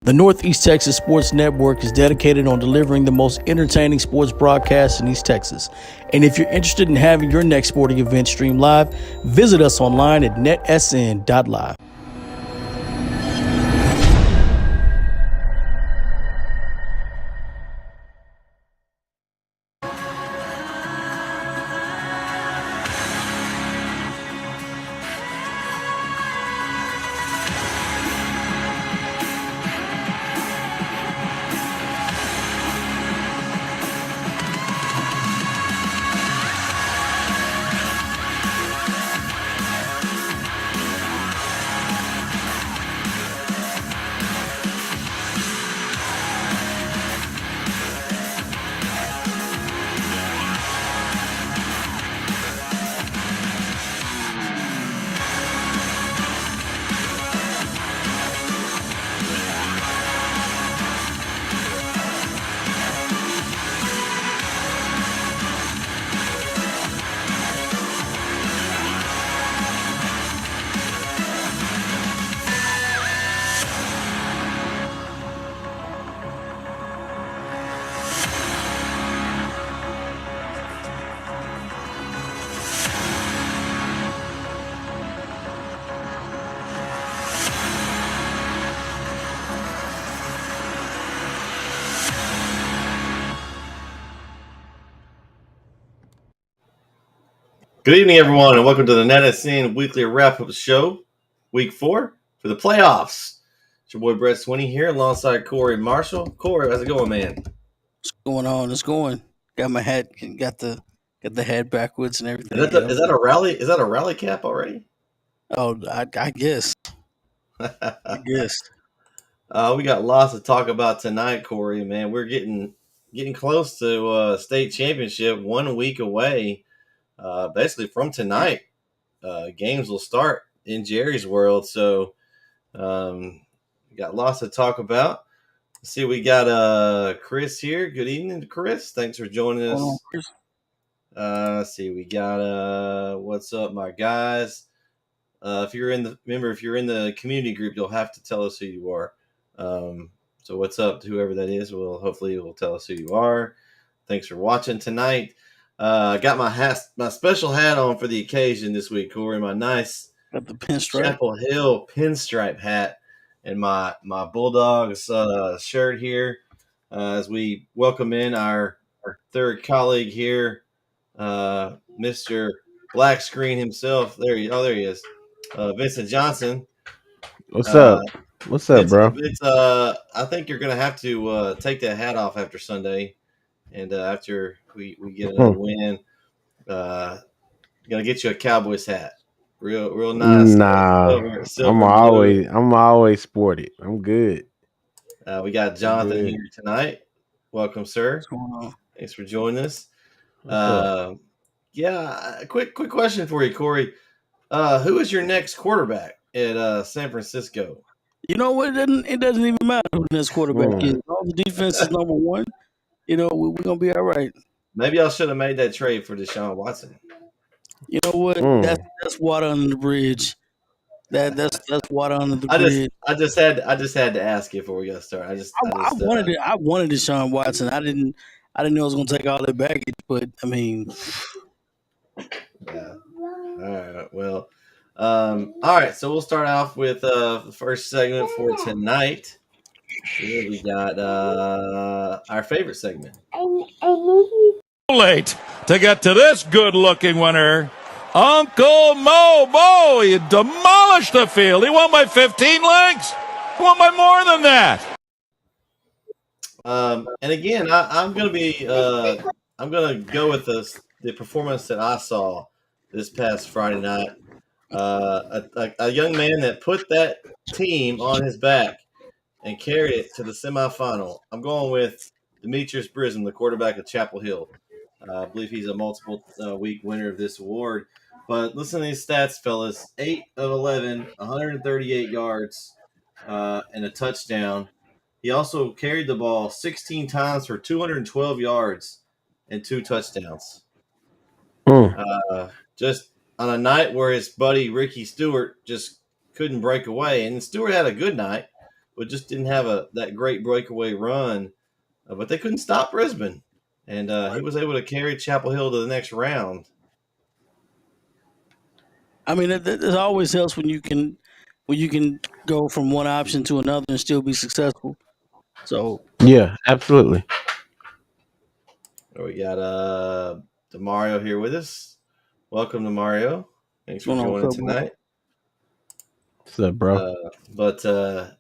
The Northeast Texas Sports Network is dedicated on delivering the most entertaining sports broadcasts in East Texas. And if you're interested in having your next sporting event streamed live, visit us online at NETsn.live. Good evening, everyone, and welcome to the NETsn weekly wrap-up show, week 4 for the playoffs. It's your boy Bret Swinney here, alongside Corey Marshall. Corey, how's it going, man? What's going on? It's going. Got my hat, got the hat backwards and everything. Is that a rally? Is that a rally cap already? Oh, I guess. I guess. We got lots to talk about tonight, Corey. Man, we're getting close to state championship, 1 week away. Basically from tonight, games will start in Jerry's world. So we got lots to talk about. Let's see, we got Chris here. Good evening, Chris. Thanks for joining us. Let's see, we got what's up, my guys. If you're in the community group, you'll have to tell us who you are. So what's up to whoever that is? Hopefully it will tell us who you are. Thanks for watching tonight. I got my special hat on for the occasion this week, Corey. My nice got the pinstripe Chapel Hill pinstripe hat and my Bulldogs shirt here as we welcome in our third colleague here, Mr. Black Screen himself. There he is, Vincent Johnson. What's up? What's up, bro? I think you're gonna have to take that hat off after Sunday. And after we get another win, gonna get you a Cowboys hat, real nice. Nah, I'm always sporty. I'm good. We got Jonathan here tonight. Welcome, sir. Thanks for joining us. Quick question for you, Corey. Who is your next quarterback at San Francisco? You know what? It doesn't even matter who the next quarterback is. All the defense is number one. You know, we're going to be all right. Maybe I should have made that trade for Deshaun Watson. You know what? That's water under the bridge. That's water under the bridge. I just had to ask you before we got started. I wanted Deshaun Watson. I didn't know I was going to take all that baggage, but I mean. Yeah. All right. Well, all right. So we'll start off with the first segment for tonight. Here we got our favorite segment. Late to get to this good-looking winner. Uncle Mo, he demolished the field. He won by 15 lengths. He won by more than that. And again, I'm going to go with the performance that I saw this past Friday night. A young man that put that team on his back and carried it to the semifinal. I'm going with Demetrius Brisbane, the quarterback of Chapel Hill. I believe he's a multiple week winner of this award. But listen to these stats, fellas. 8 of 11, 138 yards, and a touchdown. He also carried the ball 16 times for 212 yards and 2 touchdowns. Just on a night where his buddy Ricky Stewart just couldn't break away. And Stewart had a good night, but just didn't have that great breakaway run. But they couldn't stop Brisbane, and he was able to carry Chapel Hill to the next round. I mean, it always helps when you can go from one option to another and still be successful. So Yeah, absolutely. We got Mario here with us. Welcome to Mario. Thanks for going on, joining bro? tonight. What's up, bro?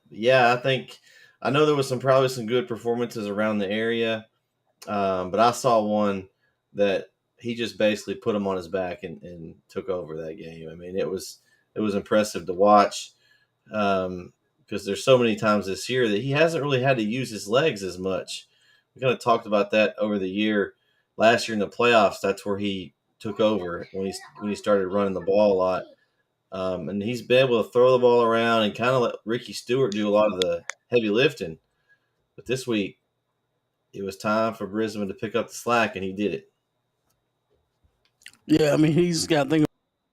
Yeah, I know there was probably some good performances around the area, but I saw one that he just basically put him on his back and took over that game. I mean, it was impressive to watch because there's so many times this year that he hasn't really had to use his legs as much. We kind of talked about that over the year. Last year in the playoffs, that's where he took over when he started running the ball a lot. And he's been able to throw the ball around and kind of let Ricky Stewart do a lot of the heavy lifting. But this week, it was time for Brisbane to pick up the slack, and he did it. Yeah, I mean, he's got to think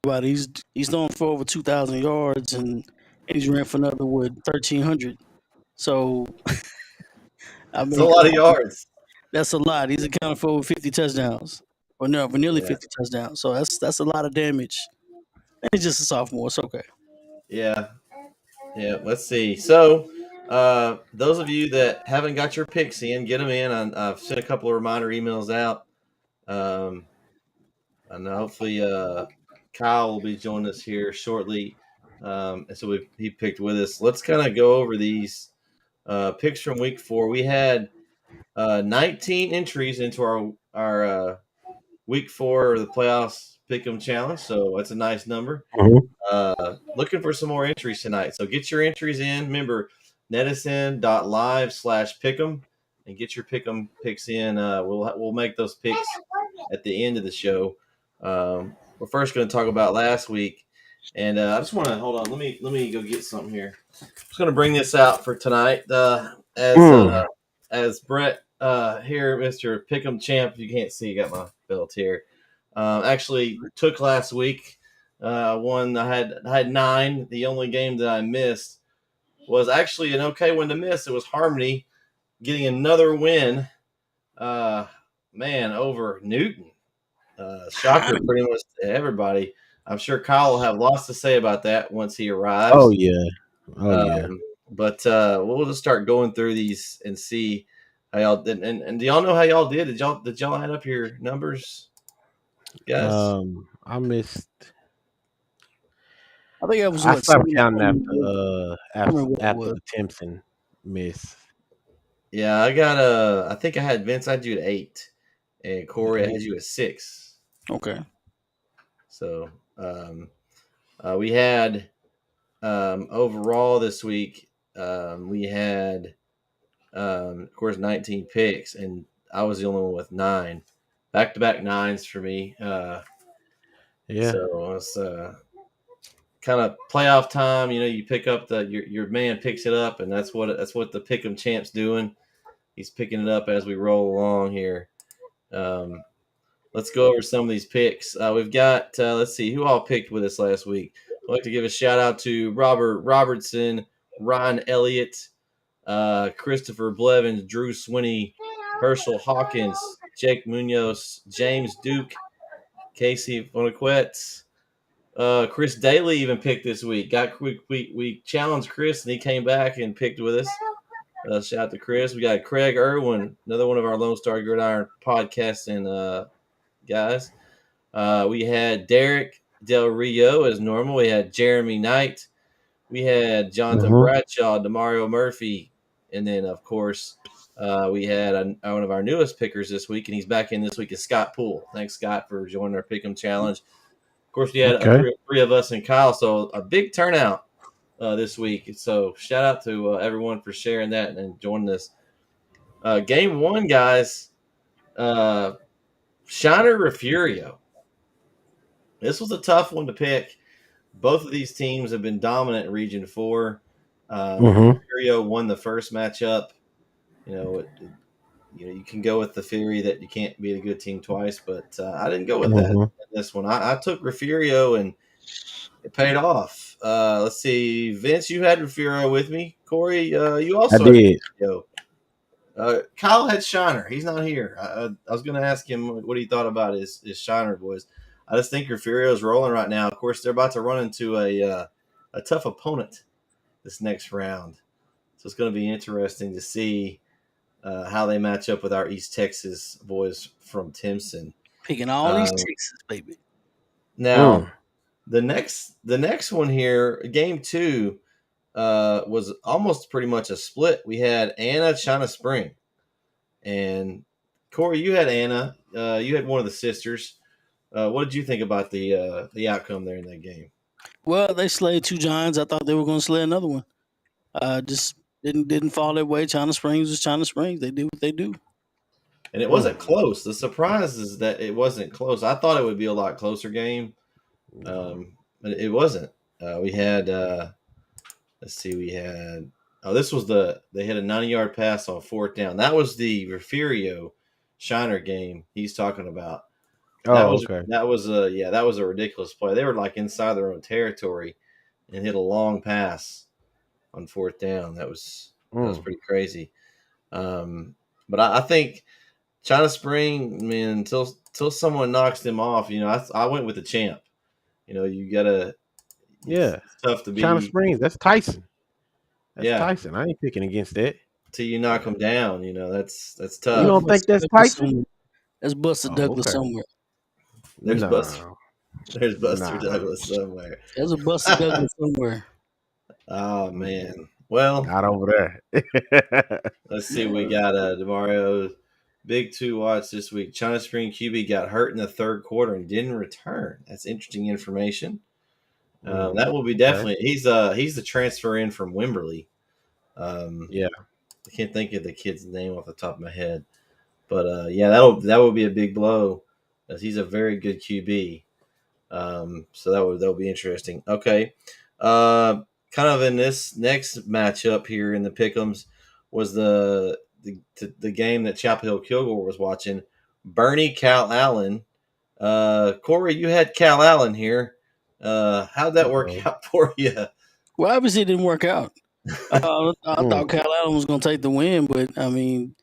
about it. He's thrown for over 2,000 yards, and he's ran for another 1,300. So I It's a mean, lot of yards. that's a lot. He's accounted for over 50 touchdowns, or no, for nearly Yeah. 50 touchdowns. So that's a lot of damage. And he's just a sophomore. It's okay. Yeah. Let's see. So, those of you that haven't got your picks in, get them in. I've sent a couple of reminder emails out. And hopefully, Kyle will be joining us here shortly. And so he picked with us. Let's kind of go over these picks from week 4. We had 19 entries into our week 4 of the playoffs pick'em challenge. So that's a nice number. Mhm. Looking for some more entries tonight. So get your entries in. Remember, NETsn.live/pick'em and get your pick'em picks in. We'll make those picks at the end of the show. We're first going to talk about last week, and I just want to hold on. Let me go get something here. I'm just going to bring this out for tonight. As Bret here, Mr. Pick'em Champ. You can't see, got my belt here. Actually took last week. One I had 9. The only game that I missed was actually an okay one to miss. It was Harmony getting another win. Over Newton. Shocker pretty much to everybody. I'm sure Kyle will have lots to say about that once he arrives. Oh yeah. Yeah. But we'll just start going through these and see how y'all did. And do y'all know how y'all did? Did y'all add up your numbers, guys? I missed. I think that was I what stopped 70. counting I after remember what it after was. the Timpson miss. Yeah, I think I had Vince. I had you at 8, and Corey I had you at 6. Okay. So we had overall this week. We had of course 19 picks, and I was the only one with 9, back-to-back 9s for me. Yeah. So it's kind of playoff time. You know, you pick up your man picks it up, and that's what the Pick'em Champ's doing. He's picking it up as we roll along here. Let's go over some of these picks. We've got let's see who all picked with us last week. I'd like to give a shout out to Robert Robertson, Ryan Elliott, Christopher Blevins, Drew Swinney, Herschel Hawkins, Jake Munoz, James Duke, Casey Fonaquette. Chris Daly even picked this week. We challenged Chris and he came back and picked with us. Shout out to Chris. We got Craig Irwin, another one of our Lone Star Gridiron podcasting guys. We had Derek Del Rio as normal. We had Jeremy Knight. We had Jonathan Bradshaw, Demario Murphy, and then of course we had one of our newest pickers this week, and he's back in this week is Scott Poole. Thanks, Scott, for joining our Pick'em Challenge. Of course, we had three of us and Kyle, so a big turnout this week. So shout out to everyone for sharing that and joining us. Game 1, guys. Shiner Refurio. This was a tough one to pick. Both of these teams have been dominant in Region 4. Refurio won the first matchup. You can go with the theory that you can't beat a good team twice, but I didn't go with that in this one. I took Refurio, and It paid off. Let's see, Vince, you had Refugio with me. Corey, you I also had did. Refugio. Kyle had Shiner. He's not here. I was going to ask him what he thought about his Shiner boys. I just think Refugio is rolling right now. Of course, they're about to run into a tough opponent this next round, so it's going to be interesting to see how they match up with our East Texas boys from Timpson. Picking all these Texas, baby. Now, the next one here, game 2, was almost pretty much a split. We had Anna China Spring, and Corey, you had Anna. You had one of the sisters. What did you think about the outcome there in that game? Well, they slayed 2 giants. I thought they were going to slay another one. Just didn't fall their way. China Springs was China Springs. They do what they do. And it wasn't close. The surprise is that it wasn't close. I thought it would be a lot closer game, but it wasn't. We had let's see, we had they had a 90-yard pass on 4th down. That was the Refugio Shiner game he's talking about. That was a ridiculous play. They were like inside their own territory and hit a long pass on 4th down. That was pretty crazy. But I think China Spring, man, until someone knocks them off, I went with the champ. You gotta. Yeah, it's tough to be China Springs. That's Tyson. That's Yeah. Tyson. I ain't picking against that. till you knock them down. That's tough. You don't think that's Tyson? That's Buster Douglas somewhere. There's No. Buster. There's Buster Nah. Douglas somewhere. There's a Buster Douglas somewhere. Oh man. Well, Not over there. let's see. We got DeMario big 2 watch this week. China Spring QB got hurt in the 3rd quarter and didn't return. That's interesting information. That will be definitely. He's the transfer in from Wimberley. Yeah. I can't think of the kid's name off the top of my head, but yeah, that will be a big blow, as he's a very good QB. So that'll be interesting. Okay, kind of in this next matchup here in the Pick'ems was the game that Chapel Hill Kilgore was watching. Bernie Cal Allen. Corey, you had Cal Allen here. How'd that work out for you? Well, obviously it didn't work out. I thought Cal Allen was going to take the win, but I mean,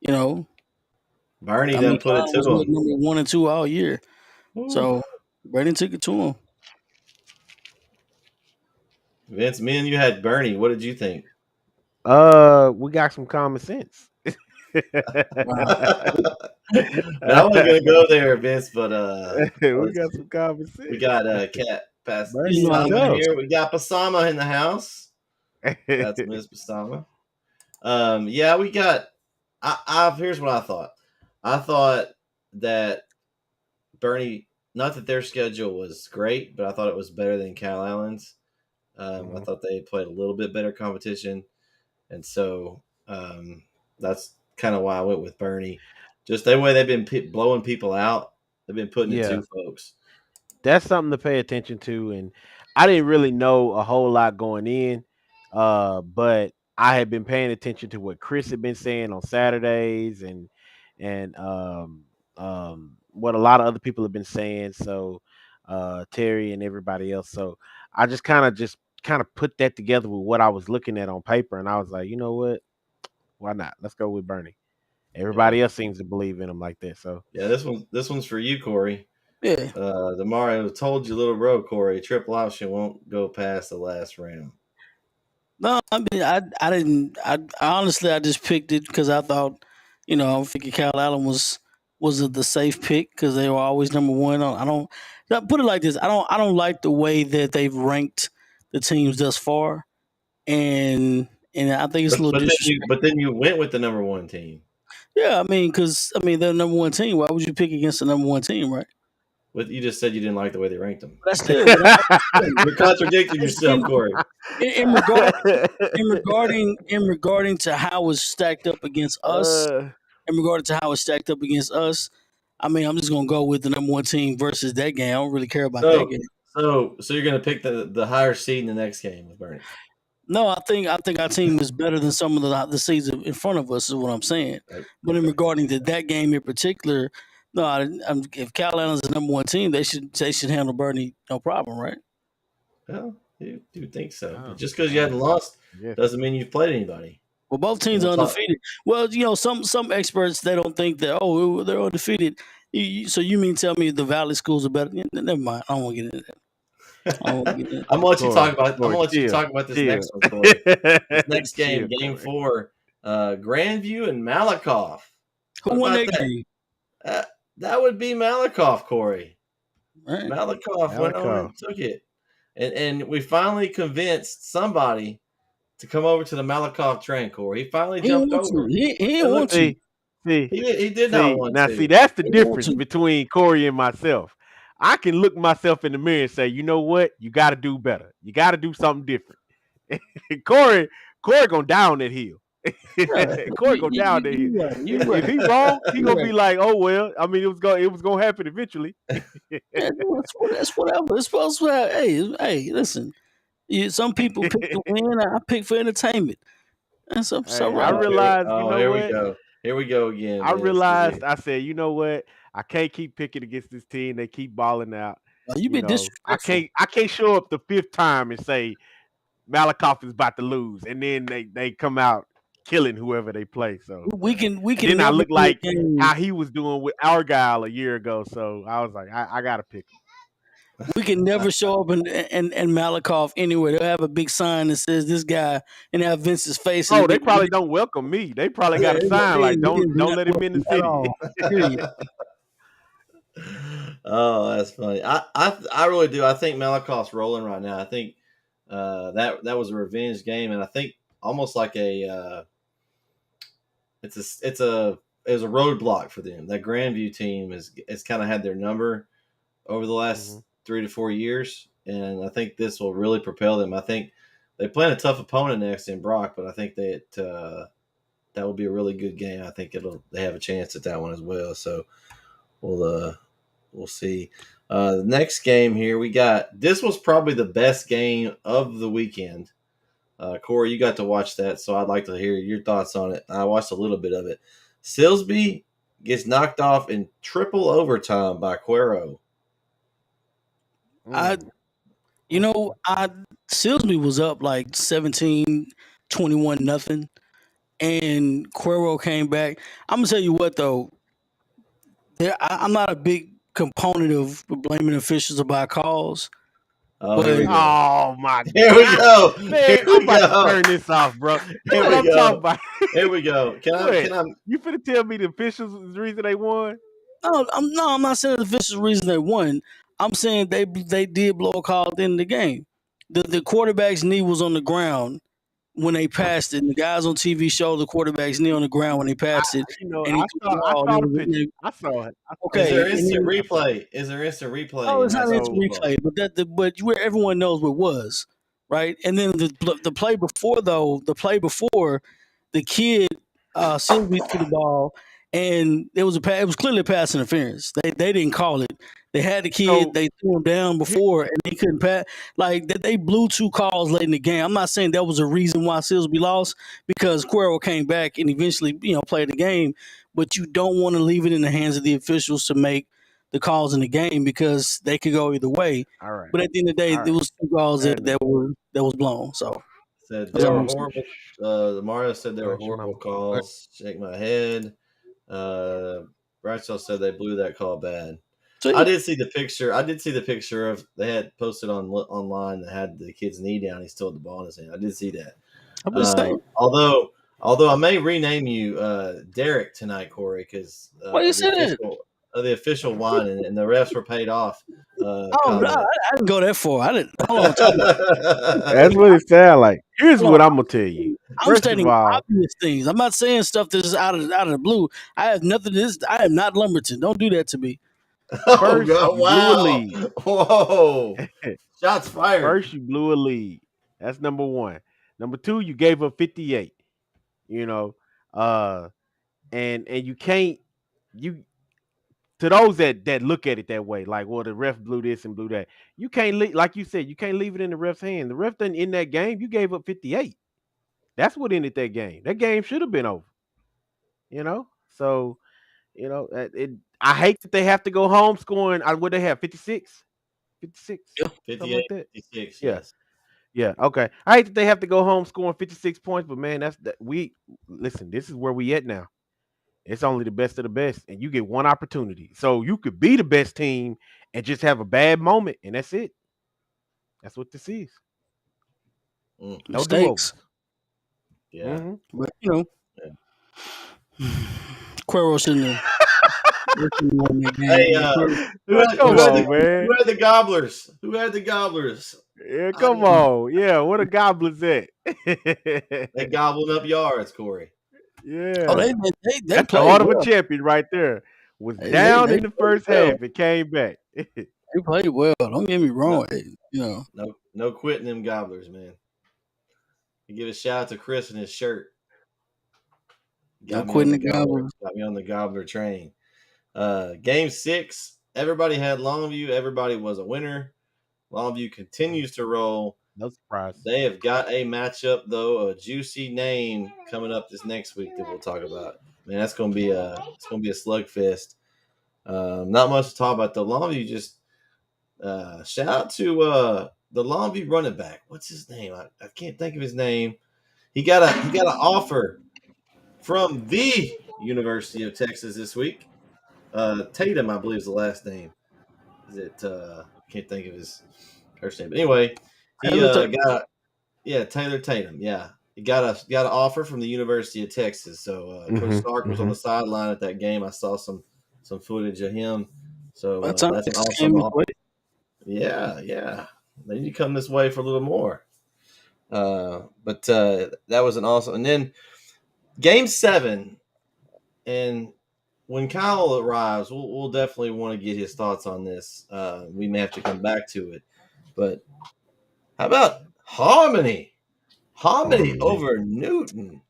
Bernie done put it to him. Number 1 and 2 all year, so Bernie took it to him. Vince, me and you had Bernie. What did you think? We got some common sense. I wasn't gonna go there, Vince, but we got some common sense. We got Cat Pasama here. We got Pasama in the house. That's Miss Pasama. Yeah, we got. Here's what I thought. I thought that Bernie, not that their schedule was great, but I thought it was better than Cal Allen's. I thought they played a little bit better competition, and so that's kind of why I went with Bernie. Just the way they've been blowing people out, they've been putting it to folks. That's something to pay attention to, and I didn't really know a whole lot going in, but I had been paying attention to what Chris had been saying on Saturdays, and what a lot of other people have been saying. So Terry and everybody else. So I just kind of put that together with what I was looking at on paper, and I was like, you know what? Why not? Let's go with Bernie. Everybody else seems to believe in him like that. So yeah, this one's for you, Corey. Yeah. The Mario told you, little bro, Corey, triple option won't go past the last round. No, I mean, I didn't. I honestly, I just picked it because I thought, I'm thinking Cal Allen was the safe pick because they were always number 1. I don't put it like this. I don't like the way that they've ranked the teams thus far, and I think it's a little disrespectful. But then you went with the number 1 team. Yeah, I mean, because they're the number 1 team. Why would you pick against the number 1 team, right? But you just said you didn't like the way they ranked them. That's still you're contradicting yourself, Corey. In regarding to how it's stacked up against us, I mean, I'm just gonna go with the number 1 team versus that game. I don't really care about that game. So you're gonna pick the higher seed in the next game with Bernie. No, I think our team is better than some of the seeds in front of us. Is what I'm saying. Right. But in regarding to that game in particular, no, if Cal Allen's the number 1 team, they should handle Bernie no problem, right? Well, you do think so, Oh, but just because you oh, hadn't lost yes. doesn't mean you've played anybody. Well, both And teams we'll are talk. undefeated. Well, some experts they don't think that they're undefeated. So you mean tell me the Valley schools are better? Never mind. I don't want to get into that. I don't want to get into I'm gonna let you talk Corey, about. I'm gonna Corey, let you chill, talk about this chill, next one, Corey. This next game, chill, Game Corey. 4, Grandview and Malakoff. What who won about that that? game. Uh, that would be Malakoff, Corey. Right? Malakoff went over Malachi. and took it, and we finally convinced somebody to come over to the Malakoff train, Corey. He finally He didn't jumped want to. over. He And didn't look, want to. See, see, he did not want now see, to. that's the He didn't want difference to. between Corey and myself. I can look myself in the mirror and say, you know what? You got to do better. You got to do something different. Corey, Corey gonna down that hill. Yeah, Corey gonna down that hill. you right. You If right. he wrong, he You gonna right. be like, oh well. I mean, it was gonna happen eventually. Yeah, that's whatever. It's supposed to have. Hey, listen. Some people pick to win. I pick for entertainment. That's so Hey, I right. realized, you Oh, know here we what? go. Here we go again, I man. See, realized, I said, you know what? I can't keep picking against this team. They keep balling out. You You been know, disrespectful. I can't show up the fifth time and say Malakoff is about to lose, and then they come out killing whoever they play. So, We and can then I never look do a like game. how he was doing with Argyle a year ago. So I was like, I gotta pick him. We can never show up in Malakoff anywhere. They'll have a big sign that says this guy and have Vince's face and Oh, they probably don't welcome me. They probably yeah, got a sign like they don't do not let him in the welcome at city. all. Period. oh, that's funny. I really do. I think Malakoff's rolling right now. I think that was a revenge game, and I think almost like it was a roadblock for them. That Grandview team has kind of had their number over the last Mhm. 3 to 4 years, and I think this will really propel them. I think they play a tough opponent next in Brock, but I think that will be a really good game. I think they have a chance at that one as well. So we'll see. The next game here we got. This was probably the best game of the weekend. Corey, you got to watch that, so I'd like to hear your thoughts on it. I watched a little bit of it. Silsby gets knocked off in triple overtime by Cuero. I Mm. I Silsby was up like 17-21 nothing, and Cuero came back. I'm gonna tell you what though, I'm not a big component of blaming officials about calls, Oh, here we but go. Oh my Here we God, go. man! Here I'm we about to go. turn this off, bro. That's Here what we I'm talking go. about. Here we go. Can I? What? Can I? You finna tell me the officials was the reason they won? no, I'm not saying the officials reason they won. I'm saying they did blow a call at the end of the game. The quarterback's knee was on the ground when they passed it. And the guys on TV showed the quarterback's knee on the ground when they I, passed it, you know, and he threw the I ball. And saw the picture. I saw it. I saw Is it. there okay, and instant then I saw it. replay? Is there instant replay oh, in it's high not an school instant So football? replay, but where everyone knows what it was, right? And then the play before though, the kid Sylvie threw the ball, and it was clearly pass interference. They didn't call it. They had the kid. so They threw him down he- before, and he couldn't pass. Like they blew two calls late in the game. I'm not saying that was a reason why Silsby lost because Cuero came back and eventually played the game. But you don't want to leave it in the hands of the officials to make the calls in the game because they could go either way. all right, But at the end of the day, all there right, was two calls fair enough. that was blown. So Said that's there all were I'm saying. horrible. Mario said there Go were ahead, your horrible mama. Go ahead. calls. Shake my head. Bradshaw said they blew that call bad. I See, did see the picture. I did see the picture of they had posted online that had the kid's knee down. He still had the ball in his hand. I did see that. I'm just saying. Although I may rename you Derek tonight, Corey, because Why you say that? of the official whine and the refs were paid off Oh, no, comment. I didn't go that far. I didn't. Hold on, time out. That's what it sounds like. Here's Hold what on. I'm gonna tell you. I'm First of stating all, obvious things. I'm not saying stuff that's out of the blue. I have nothing. This I am not Lumberton. Don't do that to me. Oh first God! you blew a Wow! lead. Whoa! Shots fired. First you blew a lead. That's number one. Number two, you gave up 58. You know, uh, and you can't you to those that look at it that way, like, well, the ref blew this and blew that. You can't like you said, you can't leave it in the ref's hand. The ref didn't in that game. You gave up 58. That's what ended that game. That game should have been over. You know, so I hate that they have to go home scoring. What they have 56. 56, Yeah. something 58, like that. 56, Yeah. yes. Yeah, okay. I hate that they have to go home scoring 56 points, but man, we listen, this is where we at now. It's only the best of the best, and you get one opportunity. So you could be the best team and just have a bad moment, and that's it. That's what this is. Mm, No Mistakes. do-overs. yeah. Mm-hmm. But Yeah. Cuero shouldn't have won that game. Hey, Cuero, Come on, who man. had the Gobblers? Who had the Gobblers? Yeah, I come didn't. on. Yeah, what a goblins at. They gobbled up yards, Corey. oh, Yeah. they That's the played heart of a well. champion right there. Was They down in the played first well. half. It came back. They played well. Don't get me No, wrong. no quitting them Gobblers, man. You give a shout out to Chris and his shirt. No quitting the Cowboys. Got me on the Gobbler train. Game 6, everybody had Longview. Everybody was a winner. Longview continues to roll. No surprise. They have got a matchup, though, a juicy name coming up this next week that we'll talk about. Man, it's gonna be a slugfest. Not much to talk about. The Longview just shout out to the Longview running back. What's his name? I can't think of his name. He got an offer from the University of Texas this week. Tatum, I believe, is the last name. Is it? Can't think of his first name. But anyway, he Taylor Tatum. Yeah, he got an offer from the University of Texas. So Coach Stark was on the sideline at that game. I saw some footage of him. So By the time that's an Texas awesome came his offer. way, Yeah. They need to come this way for a little more. But that was an awesome. And then Game 7, and when Kyle arrives, we'll definitely want to get his thoughts on this. We may have to come back to it. But how about Harmony? Harmony over Newton.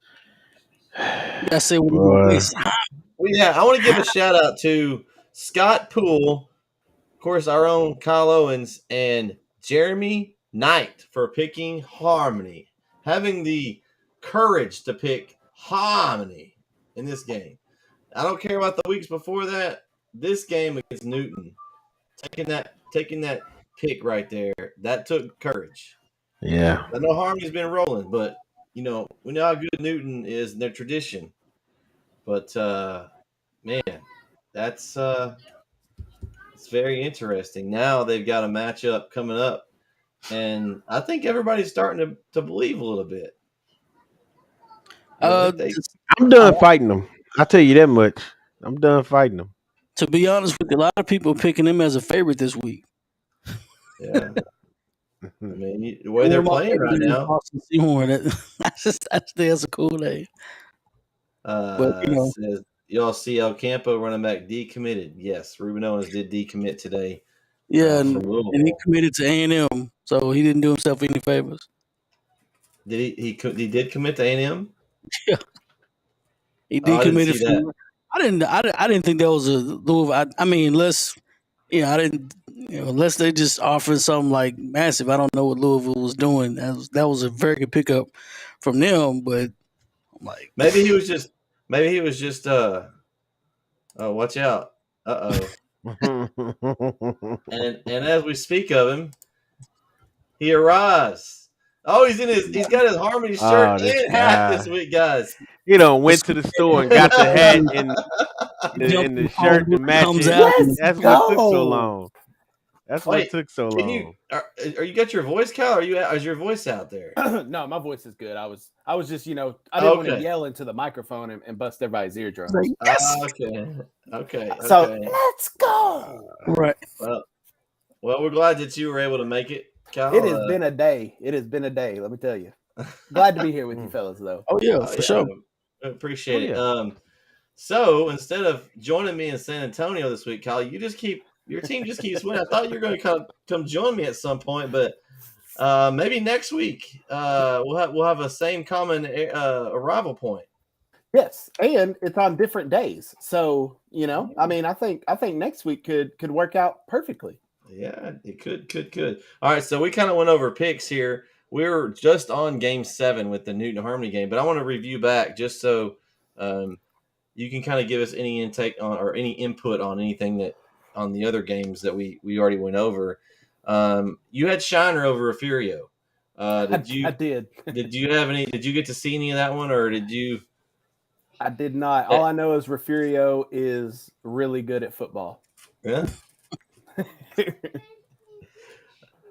I say we're gonna waste time. Well, yeah, I want to give a shout out to Scott Poole, of course, our own Kyle Owens, and Jeremy Knight for picking Harmony, having the courage to pick Harmony in this game. I don't care about the weeks before that. This game against Newton, taking that pick right there, that took courage. Yeah. I know Harmony's been rolling, but we know how good Newton is in their tradition. But man, that's it's very interesting. Now they've got a matchup coming up, and I think everybody's starting to believe a little bit. I'm done fighting them. I'll tell you that much. I'm done fighting them. To be honest with you, a lot of people are picking him as a favorite this week. Yeah. I mean, the way they're playing right now. Austin Seymour, I think that's a cool name. But Says y'all see El Campo running back decommitted. Yes, Ruben Owens did decommit today. Yeah, from and Louisville. he committed to A&M, so he didn't do himself any favors. Did he did commit to A&M? Yeah, he decommitted from. that. I didn't think that was a Louisville. Unless they just offered something like massive. I don't know what Louisville was doing. That was a very good pickup from them, but I'm like, maybe he was just watch out. and as we speak of him, he arrives. Oh, he's got his Harmony shirt and hat this week, guys. He went to the store and got the hat and the shirt to match it. That's what took so long. That's what took so long. Are you got your voice, Kyle? Is your voice out there? No, my voice is good. I was just, I didn't want to yell into the microphone and bust everybody's eardrums. Yes! Okay. So let's go. Right. Well, we're glad that you were able to make it, Kyle. It has been a day. Let me tell you. Glad to be here with you fellas, though. Oh yeah, for sure. I appreciate it. So instead of joining me in San Antonio this week, Kyle, your team just keeps winning. I thought you were going to come join me at some point, but maybe next week we'll have a same common arrival point. Yes, and it's on different days, so I think next week could work out perfectly. Yeah, it could. All right, so we kind of went over picks here. We're just on Game 7 with the Newton Harmony game, but I want to review back just so you can kind of give us any intake on or any input on anything that on the other games that we already went over. You had Shiner over Refurio. Did you? I did. Did you have any? Did you get to see any of that one, or did you? I did not. All I know is Refurio is really good at football. Yeah.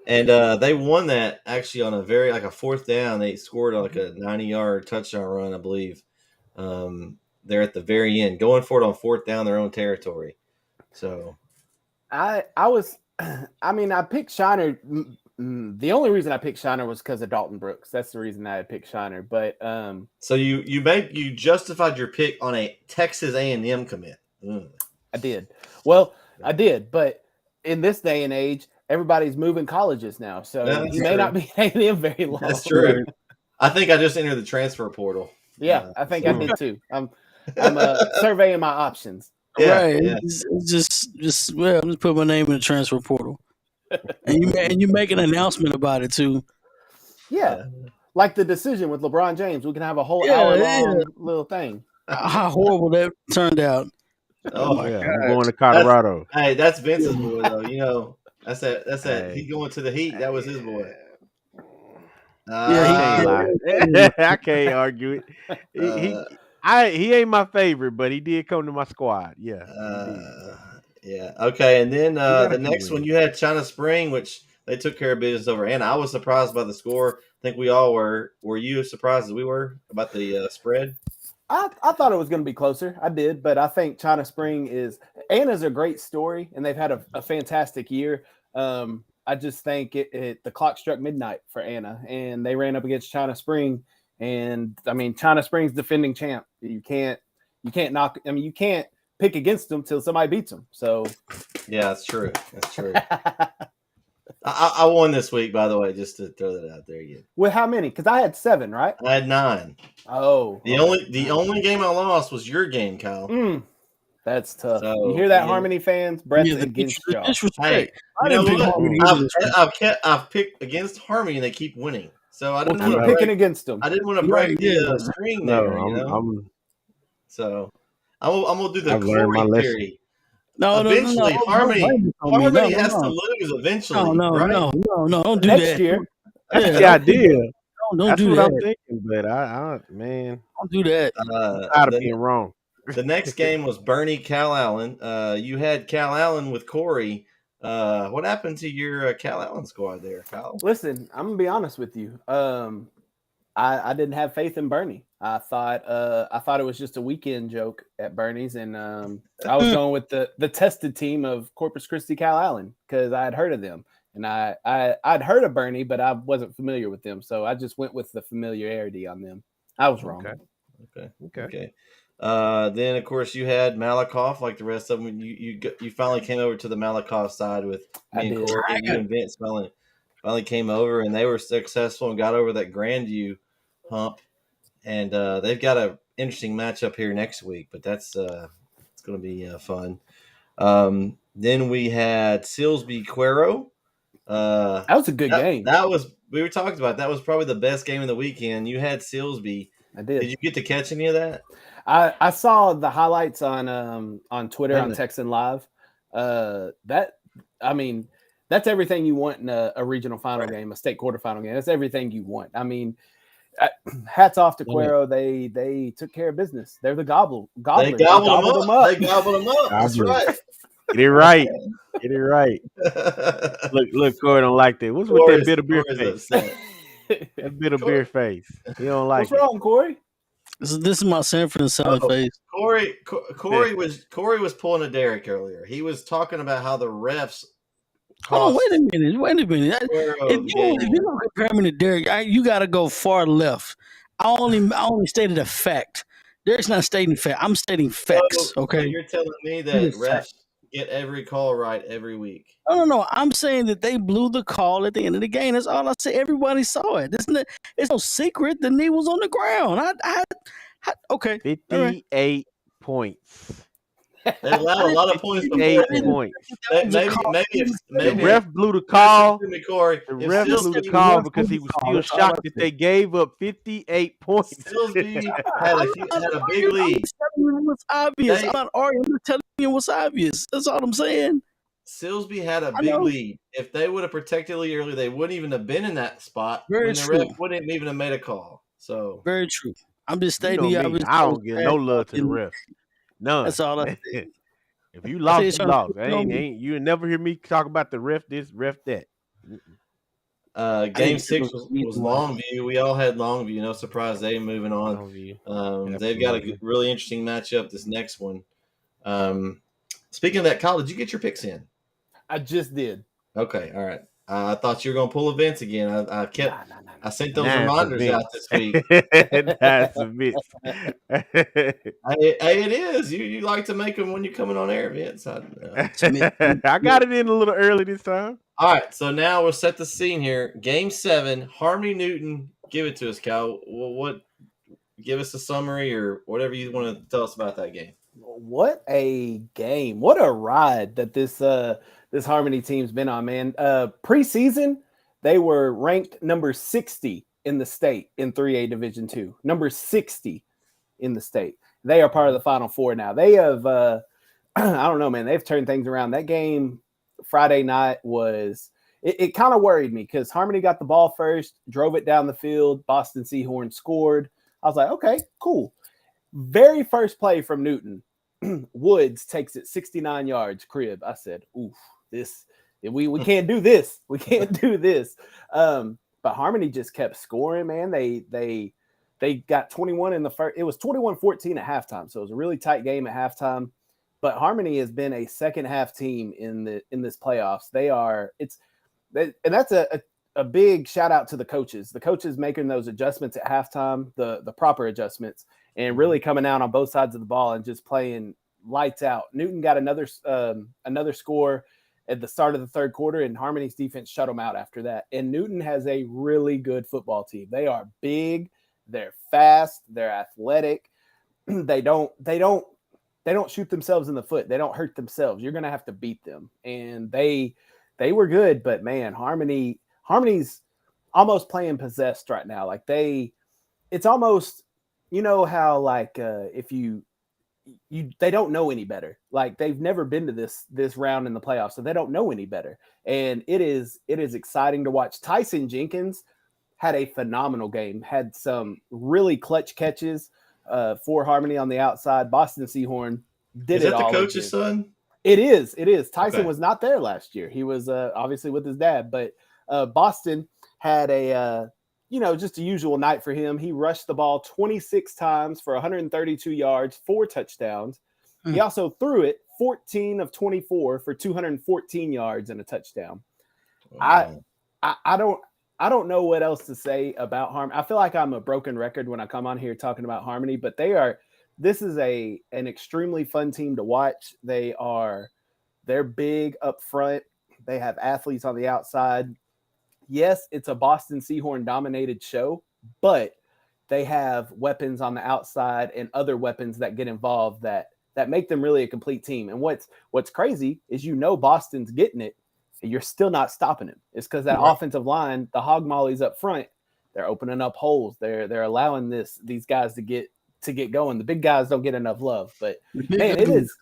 And they won that actually on a fourth down. They scored like a 90-yard touchdown run, I believe. They're at the very end, going for it on fourth down, their own territory. So, I picked Shiner. The only reason I picked Shiner was because of Dalton Brooks. That's the reason I picked Shiner. But so you justified your pick on a Texas A&M commit. I did. Well, I did, but in this day and age, everybody's moving colleges now, so he may not be A&M very long. That's true. I think I just entered the transfer portal. Yeah, I think I did too. I'm surveying my options. Yeah, right. Yeah. It's just I'm just put my name in the transfer portal, and you make an announcement about it too. Yeah, like the decision with LeBron James. We can have a whole hour-long little thing. How horrible that turned out. Oh my God! I'm going to Colorado. That's Vince's boy, though. You know, that's that. He going to the Heat. That was his boy. I can't argue it. He ain't my favorite, but he did come to my squad. Yeah. Yeah. Okay, and then the next one you had China Spring, which they took care of business over. And I was surprised by the score. I think we all were. Were you as surprised as we were about the spread? I thought it was going to be closer. I did, but I think China Spring Anna's a great story, and they've had a fantastic year. I just think the clock struck midnight for Anna, and they ran up against China Spring. And I mean, China Spring's defending champ. You can't knock. I mean, you can't pick against them till somebody beats them. So, yeah, that's true. That's true. I won this week, by the way, just to throw that out there again. With how many? Because I had 7, right? I had 9. Oh, the only game I lost was your game, Kyle. That's tough. So, you hear that, Harmony fans? Brett's against y'all. Hey, I didn't pick Harmony. I've picked against Harmony, and they keep winning. So I didn't keep picking against them. I didn't want to break the string there. So I'm gonna do the Corey theory. Eventually, Harmony has to lose eventually. No, don't do Next that. Year. That's the idea. Don't do what that. I'm thinking, but don't do that. Tired of being wrong. The next game was Bernie Cal Allen. You had Cal Allen with Corey. What happened to your Cal Allen squad there, Kyle? Listen, I'm gonna be honest with you. I didn't have faith in Bernie. I thought it was just a weekend joke at Bernie's, and I was going with the tested team of Corpus Christi Cal Allen because I had heard of them, and I'd heard of Bernie, but I wasn't familiar with them, so I just went with the familiarity on them. I was wrong. Okay. Then of course you had Malakoff, like the rest of them. You finally came over to the Malakoff side with me and Corey, and you and Vince finally came over, and they were successful and got over that Grandview hump. And they've got an interesting matchup here next week, but it's going to be fun. Then we had Silsby Cuero. That was a good game. We were talking about that was probably the best game of the weekend. You had Silsby. I did. Did you get to catch any of that? I saw the highlights on Twitter on NETsn Live. That's everything you want in a regional final game, a state quarterfinal game. That's everything you want. I mean, hats off to Cuero. They took care of business. They're the gobblers. They gobbled them up. They gobbled them up. That's right. Get it right. Look, Corey don't like that. What's with that bitter beer face? That bitter beer face. He don't like What's wrong, Corey? This is my Sanford and Son face. Corey was pulling a Derek earlier. He was talking about how the refs. Oh, wait a minute. If you don't compare me to Derek, you got to go far left. I only stated a fact. Derek's not stating fact. I'm stating facts. Okay. So you're telling me that refs get every call right every week? No. I'm saying that they blew the call at the end of the game. That's all I say. Everybody saw it. It's no secret. The knee was on the ground. Okay. 58 points. They allowed a lot of points. 8 points. Maybe the ref blew the call. Corey. The ref blew the call because he was still shocked that they gave up 58 points. Silsby had a big lead. What's obvious? I'm not arguing. I'm telling you what's obvious. That's all I'm saying. Silsby had a I big know. lead. If they would have protected the lead early, they wouldn't even have been in that spot Very when the true. ref wouldn't even have made a call. So Very true. I'm just You stating know the me. obvious. I I was don't give trash no love to the talking. refs. None. That's all I say. If you I say lost, it's you trying to lost. put it on me. You never hear me talk about the ref this, ref that. I Game didn't hear 6 those was reasons why. Longview. We all had Longview. No surprise they moving on. Longview. They've got a Absolutely. really interesting matchup this next one. Speaking of that, Kyle, did you get your picks in? I just did. Okay, all right. I thought you were going to pull events again. I Nah. sent those Nice reminders out events. this week. Nice events. Hey, it is. You like to make them when you're coming on air, Vince. I got it in a little early this time. All right, so now we'll set the scene here. Game 7, Harmony Newton. Give it to us, Kyle. What? Give us a summary or whatever you want to tell us about that game. What a game. What a ride that this Harmony team's been on, man. Preseason, they were ranked number 60 in the state in 3A Division 2. Number 60 in the state. They are part of the Final Four now. They have I don't know, man. They've turned things around. That game Friday night was it kind of worried me because Harmony got the ball first, drove it down the field. Boston Seahorn scored. I was like, okay, cool. Very first play from Newton, Woods takes it 69 yards, crib. I said, oof, we can't do this. We can't do this. But Harmony just kept scoring, man. They got 21 in the first. It was 21-14 at halftime. So it was a really tight game at halftime. But Harmony has been a second half team in this playoffs. And that's a big shout out to the coaches. The coaches making those adjustments at halftime, the proper adjustments, and really coming out on both sides of the ball and just playing lights out. Newton got another score at the start of the third quarter, and Harmony's defense shut them out after that. And Newton has a really good football team. They are big, they're fast, they're athletic. They don't shoot themselves in the foot. They don't hurt themselves. You're going to have to beat them. And they were good, but man, Harmony's almost playing possessed right now. Like it's almost, you know how like if they don't know any better. Like they've never been to this round in the playoffs, so they don't know any better. And it is exciting to watch. Tyson Jenkins had a phenomenal game. Had some really clutch catches for Harmony on the outside. Boston Seahorn did it all. Is that the coach's son? It is. Tyson Okay. was not there last year. He was obviously with his dad, but Boston had a just a usual night for him. He rushed the ball 26 times for 132 yards, 4 touchdowns. He also threw it 14 of 24 for 214 yards and a touchdown. Wow. I don't know what else to say about Harmony. I feel like I'm a broken record when I come on here talking about Harmony, but this is an extremely fun team to watch. They're big up front. They have athletes on the outside. Yes, it's a Boston Seahorn dominated show, but they have weapons on the outside and other weapons that get involved that make them really a complete team. And what's crazy is Boston's getting it, and you're still not stopping him. It's because that offensive line, the hog mollies up front, they're opening up holes. They're allowing these guys to get going. The big guys don't get enough love, but man, it is.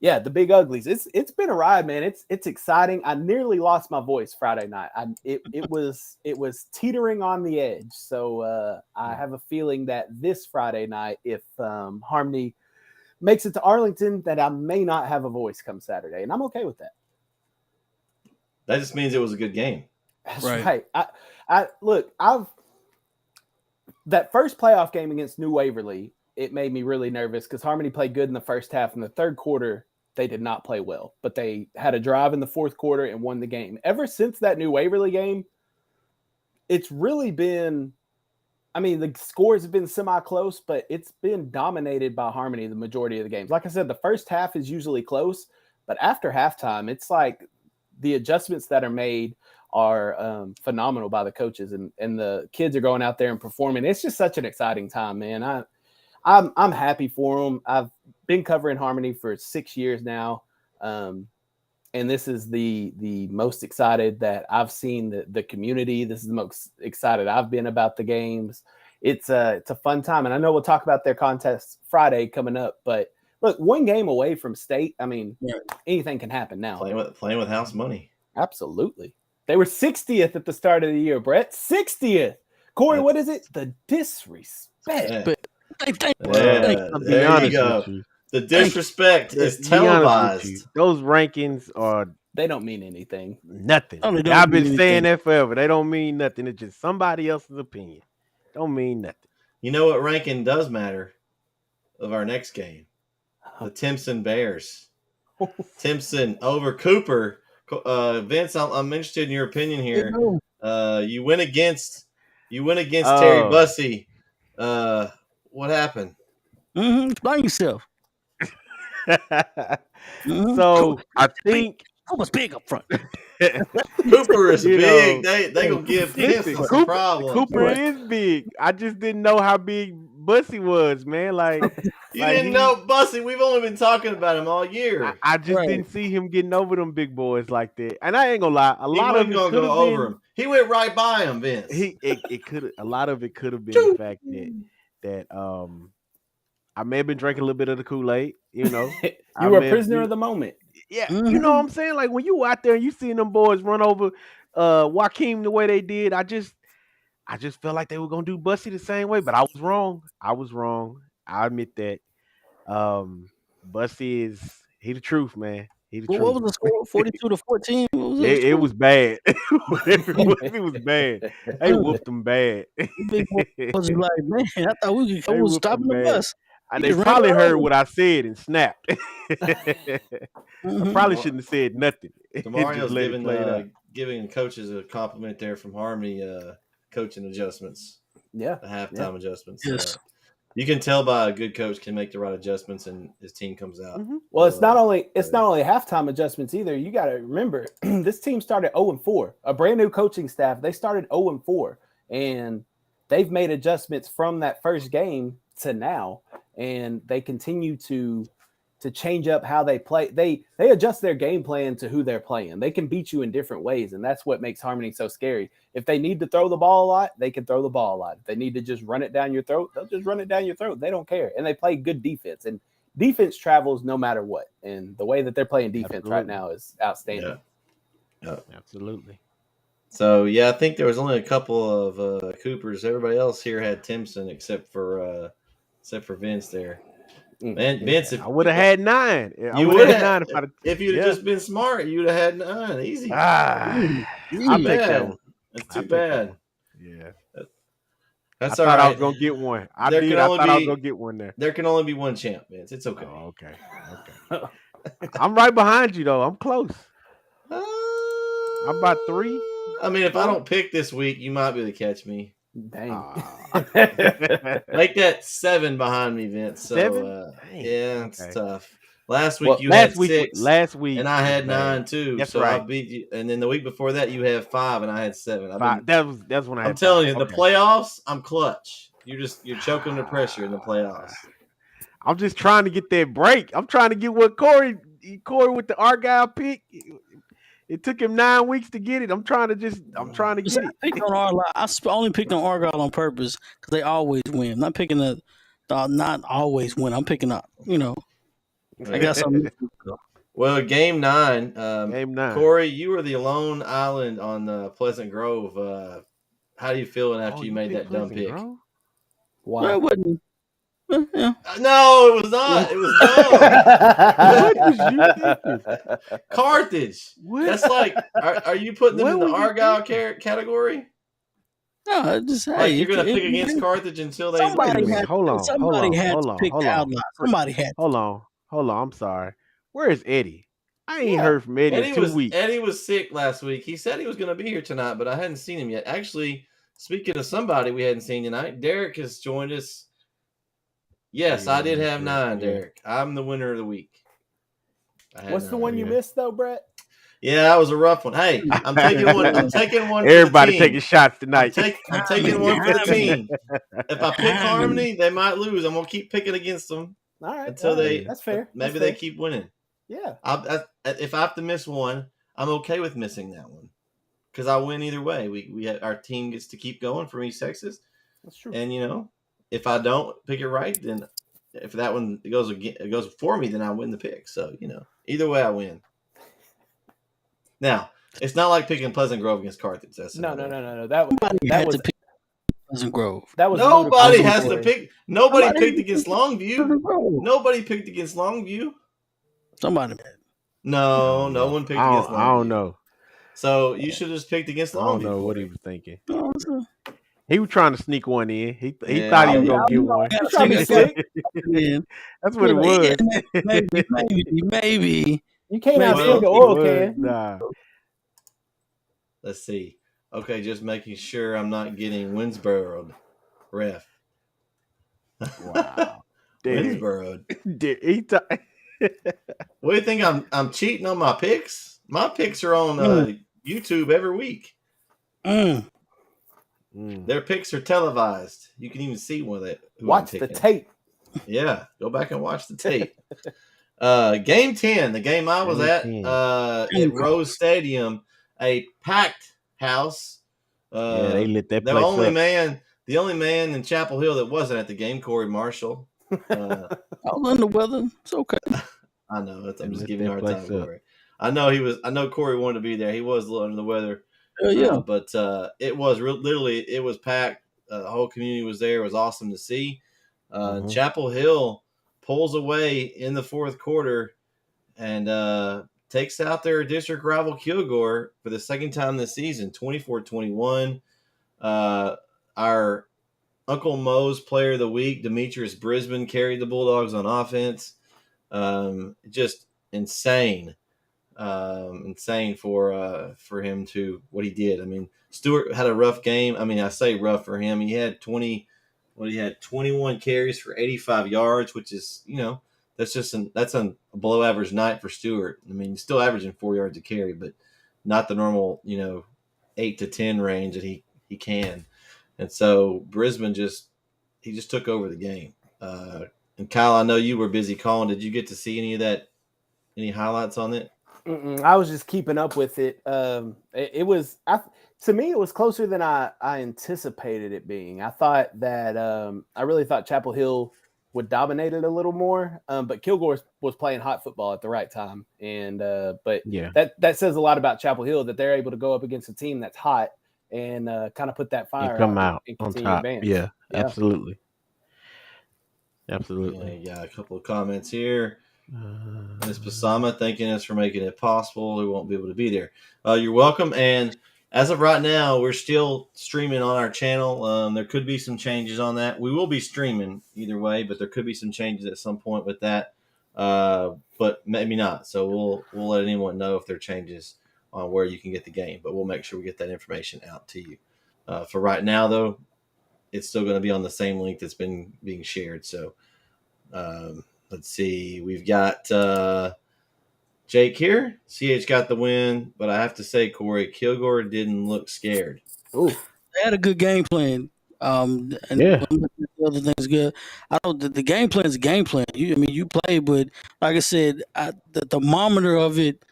Yeah, the big uglies. It's been a ride, man. It's exciting. I nearly lost my voice Friday night. It was teetering on the edge. So I have a feeling that this Friday night, if Harmony makes it to Arlington, that I may not have a voice come Saturday, and I'm okay with that. That just means it was a good game. That's right. That first playoff game against New Waverly, it made me really nervous because Harmony played good in the first half. In the third quarter, they did not play well, but they had a drive in the fourth quarter and won the game. Ever since that New Waverly game, it's really been, the scores have been semi-close, but it's been dominated by Harmony the majority of the games. Like I said, the first half is usually close, but after halftime, it's like the adjustments that are made are phenomenal by the coaches, and the kids are going out there and performing. It's just such an exciting time, man. I'm happy for them. I've been covering Harmony for 6 years now, and this is the most excited that I've seen the community. This is the most excited I've been about the games. It's a fun time, and I know we'll talk about their contest Friday coming up. But look, one game away from state. I mean, Right. anything can happen now. Playing with house money. Absolutely. They were 60th at the start of the year, Brett. 60th. Corey, what is it? The disrespect. Yeah. But thank There you go. The disrespect is televised. Those rankings are They don't mean anything. nothing. Oh, they don't I've mean been saying anything. that forever. They don't mean nothing. It's just somebody else's opinion. Don't mean nothing. You know what ranking does matter of our next game? The Timpson Bears. Timpson over Cooper. Vince, I'm interested in your opinion here. You went against Terry Bussey. What happened? Explain yourself. So I think Cooper's big up front. Cooper is You big. know, They gonna give Timpson some problems. Cooper is big. I just didn't know how big Bussy was, man. Like You didn't know Bussy. We've only been talking about him all year. I just didn't see him getting over them big boys like that. And I ain't gonna lie, a lot of it gonna could go have over him. He went right by him, Vince. It could a lot of it could have been the fact that I may have been drinking a little bit of the Kool-Aid, you know. You were a prisoner of the moment. Yeah, you know what I'm saying? Like when you out there and you seeing them boys run over Joaquin the way they did, I just felt like they were gonna do Bussy the same way, but I was wrong. I admit that. Bussy is the truth, man. He the truth. What was the score? 42-14? What was It was bad. It was bad. They whooped them bad. Big boy was like, man, I thought we was stopping the bus. And they probably heard what I said and snapped. I probably shouldn't have said nothing. DeMario's giving coaches a compliment there from Harmony, coaching adjustments. Yeah. The halftime adjustments. Yes. You can tell by a good coach can make the right adjustments and his team comes out. Well, it's not only halftime adjustments either. You got to remember this team started 0-4. A brand new coaching staff. They started 0-4, and they've made adjustments from that first game to now, and they continue to change up how they play. They adjust their game plan to who they're playing. They can beat you in different ways, and that's what makes Harmony so scary. If they need to throw the ball a lot, they can throw the ball a lot. If they need to just run it down your throat, they'll just run it down your throat. They don't care, and they play good defense. And defense travels no matter what. And the way that they're playing defense right now is outstanding. Yeah. Absolutely. So I think there was only a couple of Coopers. Everybody else here had Timpson except for Vince there. Man, Vince, I would have had 9. You would have 9 if you'd have just been smart. You'd have had 9. Easy. I take that one. That's too bad. Yeah. That's I all thought right. I was gonna get one. I thought I was gonna get one there. There can only be one champ, Vince. It's okay. Oh, okay. I'm right behind you though. I'm close. I'm about 3. I mean, if I don't pick this week, you might be able to catch me. Dang. Make that 7 behind me, Vince. So, 7? It's tough. Last week you had 6. Last week, and I had 9 too. That's so right. I beat you. And then the week before that, you had 5, and I had 7. That's when I. I'm telling you, the playoffs, I'm clutch. You're choking under pressure in the playoffs. I'm just trying to get that break. I'm trying to get what Corey with the Argyle pick. It took him 9 weeks to get it. I'm trying to get it. I only picked on Argyle on purpose because they always win. I'm not picking not always win. I'm picking up. I got something. Well, game 9. Game 9. Corey, you were the lone island on Pleasant Grove. How do you feel after you made that dumb pick? Wow. Well, it wasn't. Yeah. No, it was not. It was dumb. What was you thinking? Carthage. What? That's like, are you putting them in the Argyle category? No, just Like you're gonna pick against Carthage until they lose. Hold on. Somebody had to pick the outlaw. Somebody had. Hold on. I'm sorry. Where is Eddie? I ain't heard from Eddie in 2 weeks. Eddie was sick last week. He said he was going to be here tonight, but I hadn't seen him yet. Actually, speaking of somebody we hadn't seen tonight, Derek has joined us. Yes, I did have 9, Derek. I'm the winner of the week. What's the one you missed though, Brett? Yeah, that was a rough one. Hey, I'm taking one. I'm taking one. Everybody for the team. taking shots tonight. I'm taking one for the team. If I pick Harmony, they might lose. I'm gonna keep picking against them. All right, until that's fair. Maybe they keep winning. Yeah. If I have to miss one, I'm okay with missing that one because I win either way. Our team gets to keep going from East Texas. That's true. And if I don't pick it right, then if that one goes for me, then I win the pick. So either way, I win. Now it's not like picking Pleasant Grove against Carthage. That's No. Somebody That had was to pick Pleasant Grove. that was nobody ludicrous, has to Corey. pick. Nobody Somebody picked against Longview. Pleasant Grove. Nobody picked against Longview. Somebody. No one picked against Longview. I don't know. So you should have just picked against I Longview. don't know what he Corey. was thinking. Oh, so- He was trying to sneak one in. He Yeah, thought he I was mean, gonna get one. You trying to be slick? That's what it was. Maybe. You can't Well, outslick an it oil was, can. nah. Let's see. Okay, just making sure I'm not getting Winsboro ref. Wow. Winsboro. He What do you think? I'm cheating on my picks? My picks are on YouTube every week. Their picks are televised. You can even see one of it. Watch the tape. Yeah, go back and watch the tape. Game 10, the game I was at Rose Stadium, a packed house. Yeah, they lit that the place only up. The only man in Chapel Hill that wasn't at the game, Corey Marshall. I was under the weather. It's okay. I know. I'm just lit giving you a that hard time, place up. Corey. I know Corey wanted to be there. He was a little under the weather. Yeah. But it was literally, it was packed. The whole community was there. It was awesome to see. Chapel Hill pulls away in the fourth quarter and takes out their district rival Kilgore for the second time this season, 24-21. Our Uncle Mo's player of the week, Demetrius Brisbane, carried the Bulldogs on offense. Just insane. Insane for him to what he did. I mean, Stewart had a rough game. I mean, I say rough for him. He had 21 carries for 85 yards, which is, that's a below average night for Stewart. I mean, he's still averaging 4 yards a carry, but not the normal, 8 to 10 range that he can. And so Brisbane just took over the game. And Kyle, I know you were busy calling. Did you get to see any of that? Any highlights on it? I was just keeping up with it. It was to me, it was closer than I anticipated it being. I thought that I really thought Chapel Hill would dominate it a little more, but Kilgore was playing hot football at the right time, and but yeah, that says a lot about Chapel Hill that they're able to go up against a team that's hot and kind of put that fire and come out and on continue top. advance. Yeah, absolutely. Yeah, got a couple of comments here. Ms. Basama thanking us for making it possible. We won't be able to be there. You're welcome. And as of right now, we're still streaming on our channel. There could be some changes on that. We will be streaming either way, but there could be some changes at some point with that. But maybe not. So we'll let anyone know if there are changes on where you can get the game. But we'll make sure we get that information out to you. For right now, though, it's still going to be on the same link that's been being shared. So let's see. We've got Jake here. CH got the win, but I have to say, Corey, Kilgore didn't look scared. Ooh. They had a good game plan. And the other thing's good. I know the game plan is a game plan. You play, but like I said, the thermometer of it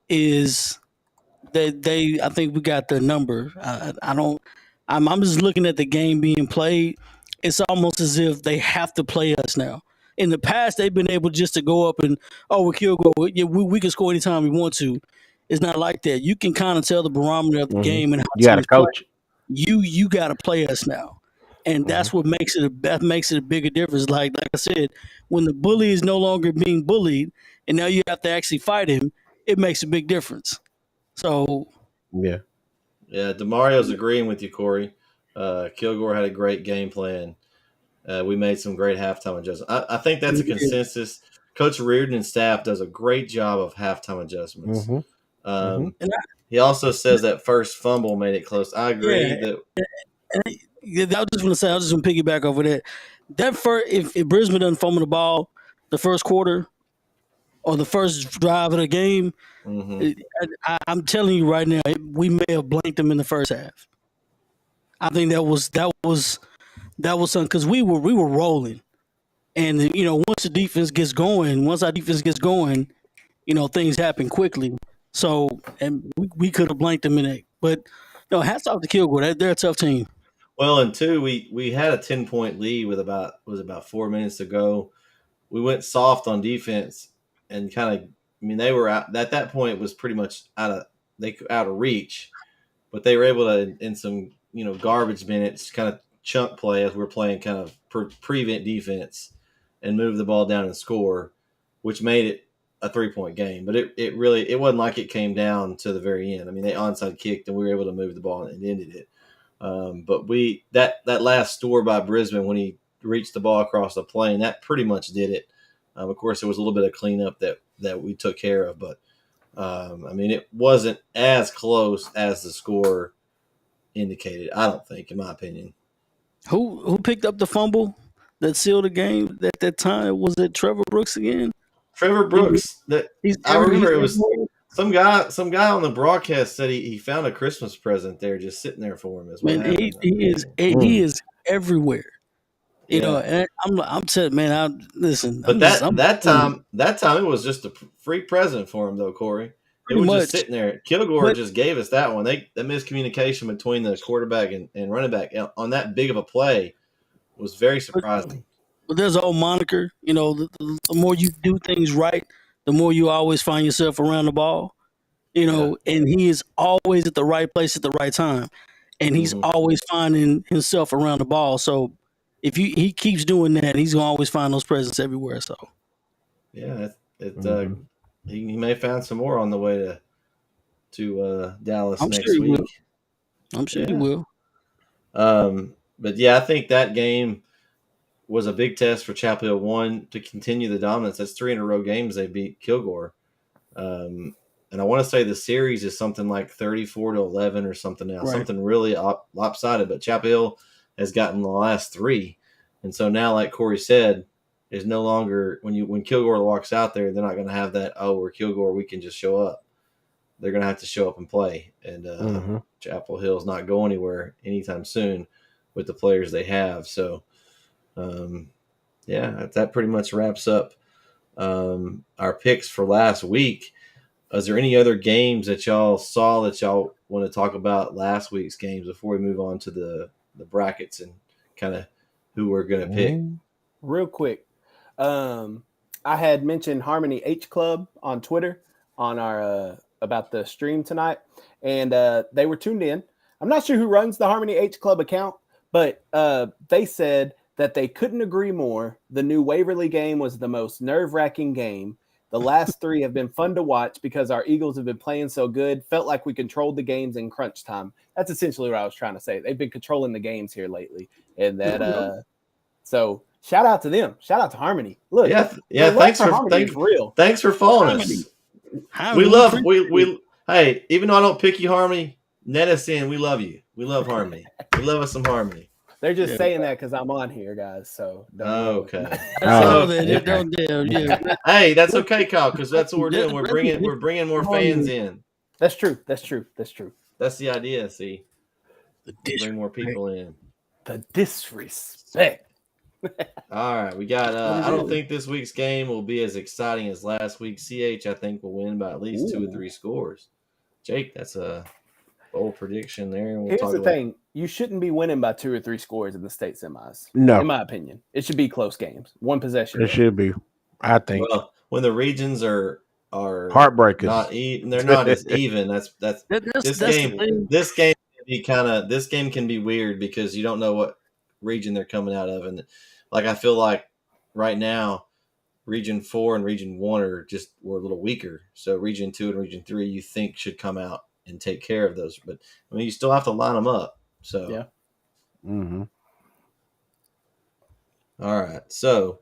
is that I think we got the number. I'm just looking at the game being played. It's almost as if they have to play us now. In the past, they've been able just to go up and, we're Kilgore. Yeah, we can score anytime we want to. It's not like that. You can kind of tell the barometer of the game and how you got to teams play. coach. You got to play us now, and that's what makes it a bigger difference. Like I said, when the bully is no longer being bullied, and now you have to actually fight him, it makes a big difference. So yeah, DeMario's agreeing with you, Corey. Kilgore had a great game plan. We made some great halftime adjustments. I think that's a consensus. Coach Reardon and staff does a great job of halftime adjustments. He also says that first fumble made it close. I agree that. I was just going to piggyback over that. That first, if Brisbane doesn't fumble the ball the first quarter or the first drive of the game, I'm telling you right now, we may have blanked them in the first half. I think that was something because we were rolling, and once our defense gets going, things happen quickly. So, and we could have blanked them in it. But no, hats off to Kilgore. They're a tough team. Well, and two, we had a 10-point lead with about 4 minutes to go. we went soft on defense and kind of. I mean, they were out at that point. It was pretty much out of reach, but they were able to in some garbage minutes kind of chunk play as we're playing kind of prevent defense and move the ball down and score, which made it a 3-point game. But it really wasn't like it came down to the very end. I mean, they onside kicked and we were able to move the ball and ended it. But that last score by Brisbane when he reached the ball across the plane, that pretty much did it. Of course, there was a little bit of cleanup that we took care of, but I mean, it wasn't as close as the score indicated. I don't think, in my opinion. Who picked up the fumble that sealed the game at that time? Was it Trevor Brooks again? Trevor Brooks. I remember it was some guy on the broadcast said he found a Christmas present there, just sitting there for him. Man, he is everywhere. You know, and I'm telling man, listen. But that time it was just a free present for him though, Corey. It was just sitting there. Kilgore just gave us that one. The miscommunication between the quarterback and running back on that big of a play was very surprising. But there's an old moniker, the more you do things right, the more you always find yourself around the ball. And he is always at the right place at the right time. And he's always finding himself around the ball. So if he keeps doing that, he's gonna always find those presents everywhere. So yeah, he may find some more on the way to Dallas next week. I'm sure he will. But yeah, I think that game was a big test for Chapel Hill. One, to continue the dominance. That's 3 in a row games they beat Kilgore. And I want to say the series is something like 34-11 or something now, something really lopsided. But Chapel Hill has gotten the last 3, and so now, like Corey said, is no longer when Kilgore walks out there, they're not going to have that. Oh, we're Kilgore, we can just show up. They're going to have to show up and play, and Chapel Hill's not going anywhere anytime soon with the players they have. So, that pretty much wraps up our picks for last week. Is there any other games that y'all saw that y'all want to talk about last week's games before we move on to the brackets and kind of who we're going to pick? Real quick. I had mentioned Harmony H Club on Twitter on our about the stream tonight, and they were tuned in. I'm not sure who runs the Harmony H Club account, but they said that they couldn't agree more. The new Waverly game was the most nerve-wracking game. The last 3 have been fun to watch because our Eagles have been playing so good. Felt like we controlled the games in crunch time. That's essentially what I was trying to say. They've been controlling the games here lately, and that. So shout out to them. Shout out to Harmony. Look, Thanks for following us. Hey, even though I don't pick you, Harmony, NETsn, we love you. We love Harmony. We love us some Harmony. They're just saying that because I'm on here, guys. So okay. Hey, that's okay, Kyle, because that's what we're doing. We're bringing more fans in. That's true. That's the idea. See, bring more people in. The disrespect. All right, we got. I don't think this week's game will be as exciting as last week. CH, I think, will win by at least 2 or 3 scores. Jake, that's a bold prediction there. Here's the thing: you shouldn't be winning by 2 or 3 scores in the state semis. No, in my opinion, it should be close games, 1 possession. It should be. I think. Well, when the regions are heartbreakers, they're not as even. This game can be weird because you don't know what region they're coming out of, and I feel like right now, Region 4 and Region 1 were a little weaker. So Region 2 and Region 3 you think should come out and take care of those, but I mean you still have to line them up. So yeah. All right, so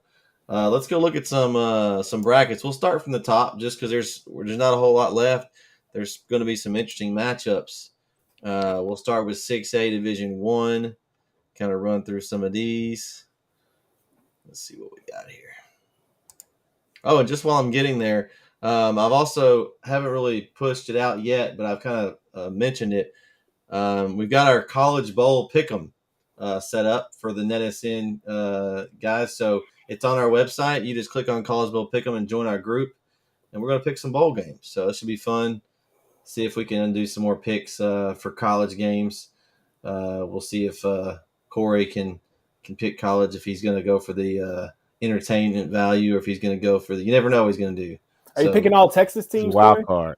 let's go look at some brackets. We'll start from the top just because there's not a whole lot left. There's going to be some interesting matchups. We'll start with 6A Division 1. Kind of run through some of these. Let's see what we got here. Oh, and just while I'm getting there, I've also haven't really pushed it out yet, but I've kind of mentioned it. We've got our College Bowl Pick'em set up for the NETsn guys. So it's on our website. You just click on College Bowl Pick'em and join our group, and we're going to pick some bowl games. So it should be fun. See if we can do some more picks for college games. We'll see if Corey can pick college if he's going to go for the entertainment value or if he's going to go for you never know what he's going to do. Are you picking all Texas It's a teams, wild Corey? card.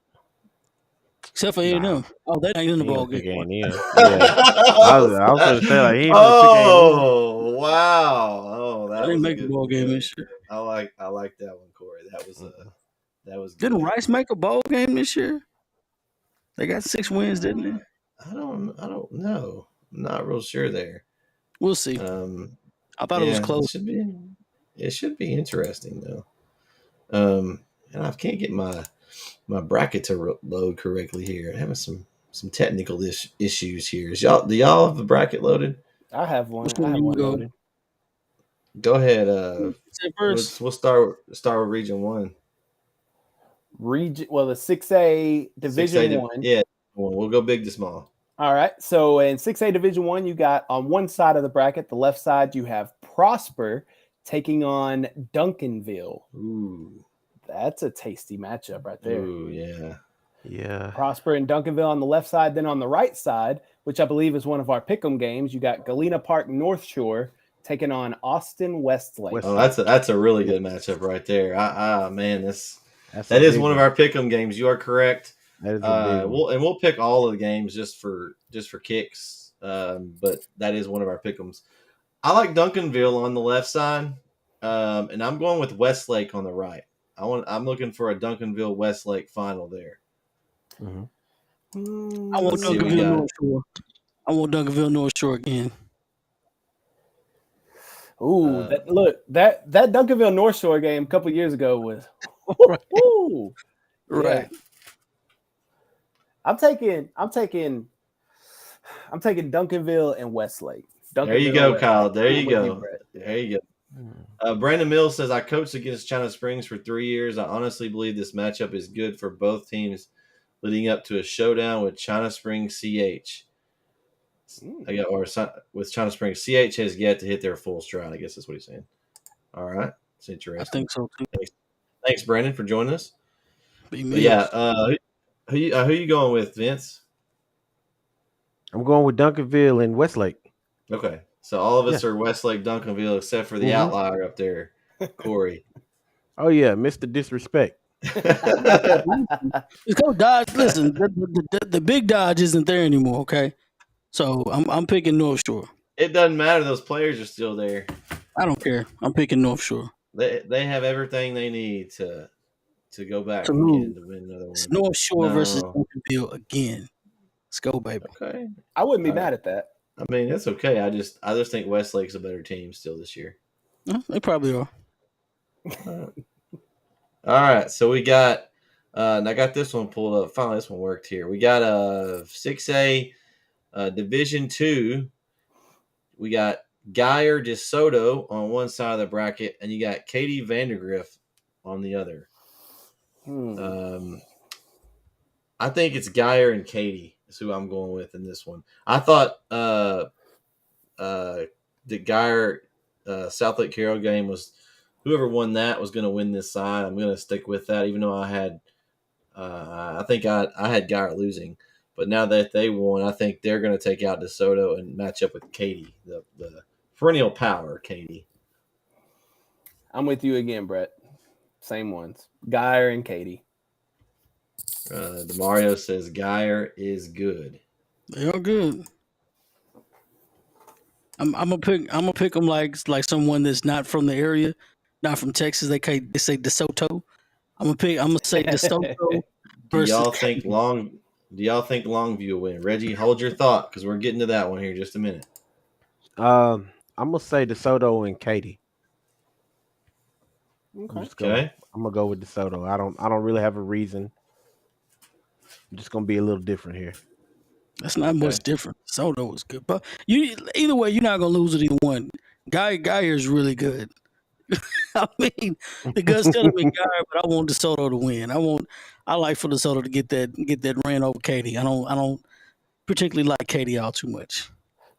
Except for A&M. Oh, they're not in the He ain't ball gonna pick game. A&M. Yeah. I was going to say, like, he ain't gonna pick A&M. Oh, wow. Oh, They that didn't was a make the good ball one. game this year. I like that one, Corey. That was good. Didn't Rice make a bowl game this year? They got 6 wins, didn't they? I don't know. I'm not real sure there. We'll see. I thought it was close. It should be interesting though. And I can't get my bracket to load correctly here. I'm having some technical issues here. Do y'all have a bracket loaded? I have one. Which I one have you one go? loaded. Go ahead. First. We'll start with Region 1. The 6A Division 6A, 1. Yeah, we'll go big to small. All right. So in 6A Division 1, you got on one side of the bracket, the left side, you have Prosper taking on Duncanville. Ooh. That's a tasty matchup right there. Ooh, yeah. Yeah. Prosper and Duncanville on the left side. Then on the right side, which I believe is one of our pick'em games, you got Galena Park North Shore taking on Austin Westlake. Oh, that's a really good matchup right there. Man, that is one of our pick'em games. You are correct. That is a big one. We'll pick all of the games just for kicks. But that is one of our pick'ems. I like Duncanville on the left side, and I'm going with Westlake on the right. I'm looking for a Duncanville Westlake final there. Mm-hmm. I want Duncanville North Shore. I want Duncanville North Shore again. Ooh, that Duncanville North Shore game a couple years ago was right. Ooh, Right. Yeah. I'm taking Duncanville and Westlake. There you go, Kyle. There you with go. There you go. Brandon Mills says, I coached against China Springs for 3 years. I honestly believe this matchup is good for both teams leading up to a showdown with China Springs CH. With China Springs, CH has yet to hit their full stride. I guess that's what he's saying. All right. It's interesting. I think so, too. Thanks, Brandon, for joining us. But who you going with, Vince? I'm going with Duncanville and Westlake. Okay. So all of us are Westlake, Duncanville, except for the outlier up there, Corey. Oh, yeah. Mr. Disrespect. Let's go Dodge. Listen, the big Dodge isn't there anymore, okay? So I'm picking North Shore. It doesn't matter. Those players are still there. I don't care. I'm picking North Shore. They have everything they need to go back to again to win another one. It's North Shore versus Duncanville again. Let's go, baby. Okay. I wouldn't be mad at that. I mean, it's okay. I just think Westlake's a better team still this year. They probably are. All right. So we got and I got this one pulled up. Finally, this one worked here. We got a 6A Division 2. We got Geyer DeSoto on one side of the bracket, and you got Katie Vandergriff on the other. I think it's Geyer and Katie is who I'm going with in this one. I thought the Geyer South Lake Carroll game was whoever won that was going to win this side. I'm going to stick with that, even though I had I had Geyer losing. But now that they won, I think they're going to take out DeSoto and match up with Katie, the perennial power, Katie. I'm with you again, Bret. Same ones. Geyer and Katie. DeMario says Geyer is good. They are good. I'm gonna pick them like someone that's not from the area, not from Texas. They say DeSoto. I'm gonna say DeSoto. Do y'all think Longview will win? Reggie, hold your thought because we're getting to that one here in just a minute. I'm gonna say DeSoto and Katie. Okay. I'm gonna go with DeSoto. I don't really have a reason. I'm just gonna be a little different here. That's not much different. DeSoto is good, but either way, you're not gonna lose it either one. Geyer is really good. I mean, the gut's telling me Geyer, but I want DeSoto to win. I like for DeSoto to get that ran over Katie. I don't particularly like Katie out too much.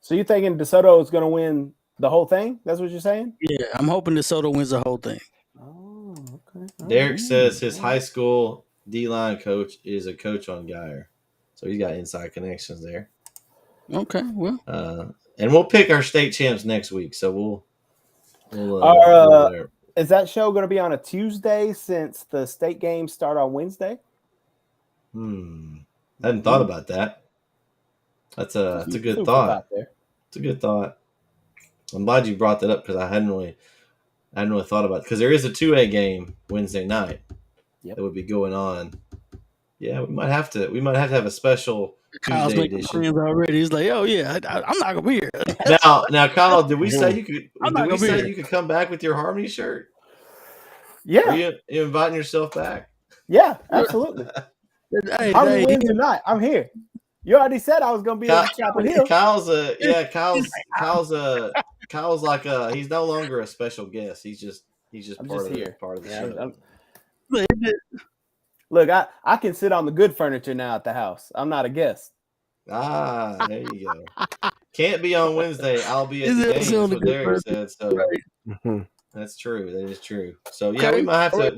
So you thinking DeSoto is going to win the whole thing? That's what you're saying? Yeah, I'm hoping DeSoto wins the whole thing. Oh, okay. Derek says his high school D-line coach is a coach on Geyer. So he's got inside connections there. Okay, well. And we'll pick our state champs next week. So we'll Is that show going to be on a Tuesday since the state games start on Wednesday? I hadn't thought about that. That's a good Food for thought. thought there. It's a good thought. I'm glad you brought that up because I hadn't really thought about it. Because there is a 2A game Wednesday night that would be going on. Yeah, we might have to have a special Kyle's Tuesday making edition. friends already. He's like, oh yeah, I'm not gonna be here. Now, Kyle, did we say you could? I'm not Did we gonna be say here. you could come back with your Harmony shirt? Yeah, Are you inviting yourself back? yeah, absolutely. Hey, Harmony wins or not, I'm here. You already said I was going to be at Chapel Hill. Kyle's like he's no longer a special guest. He's just part of the show. Look, I can sit on the good furniture now at the house. I'm not a guest. Ah, there you go. Can't be on Wednesday. I'll be at the game. That's what Derek said. So that's true. That is true. So yeah, we might have to.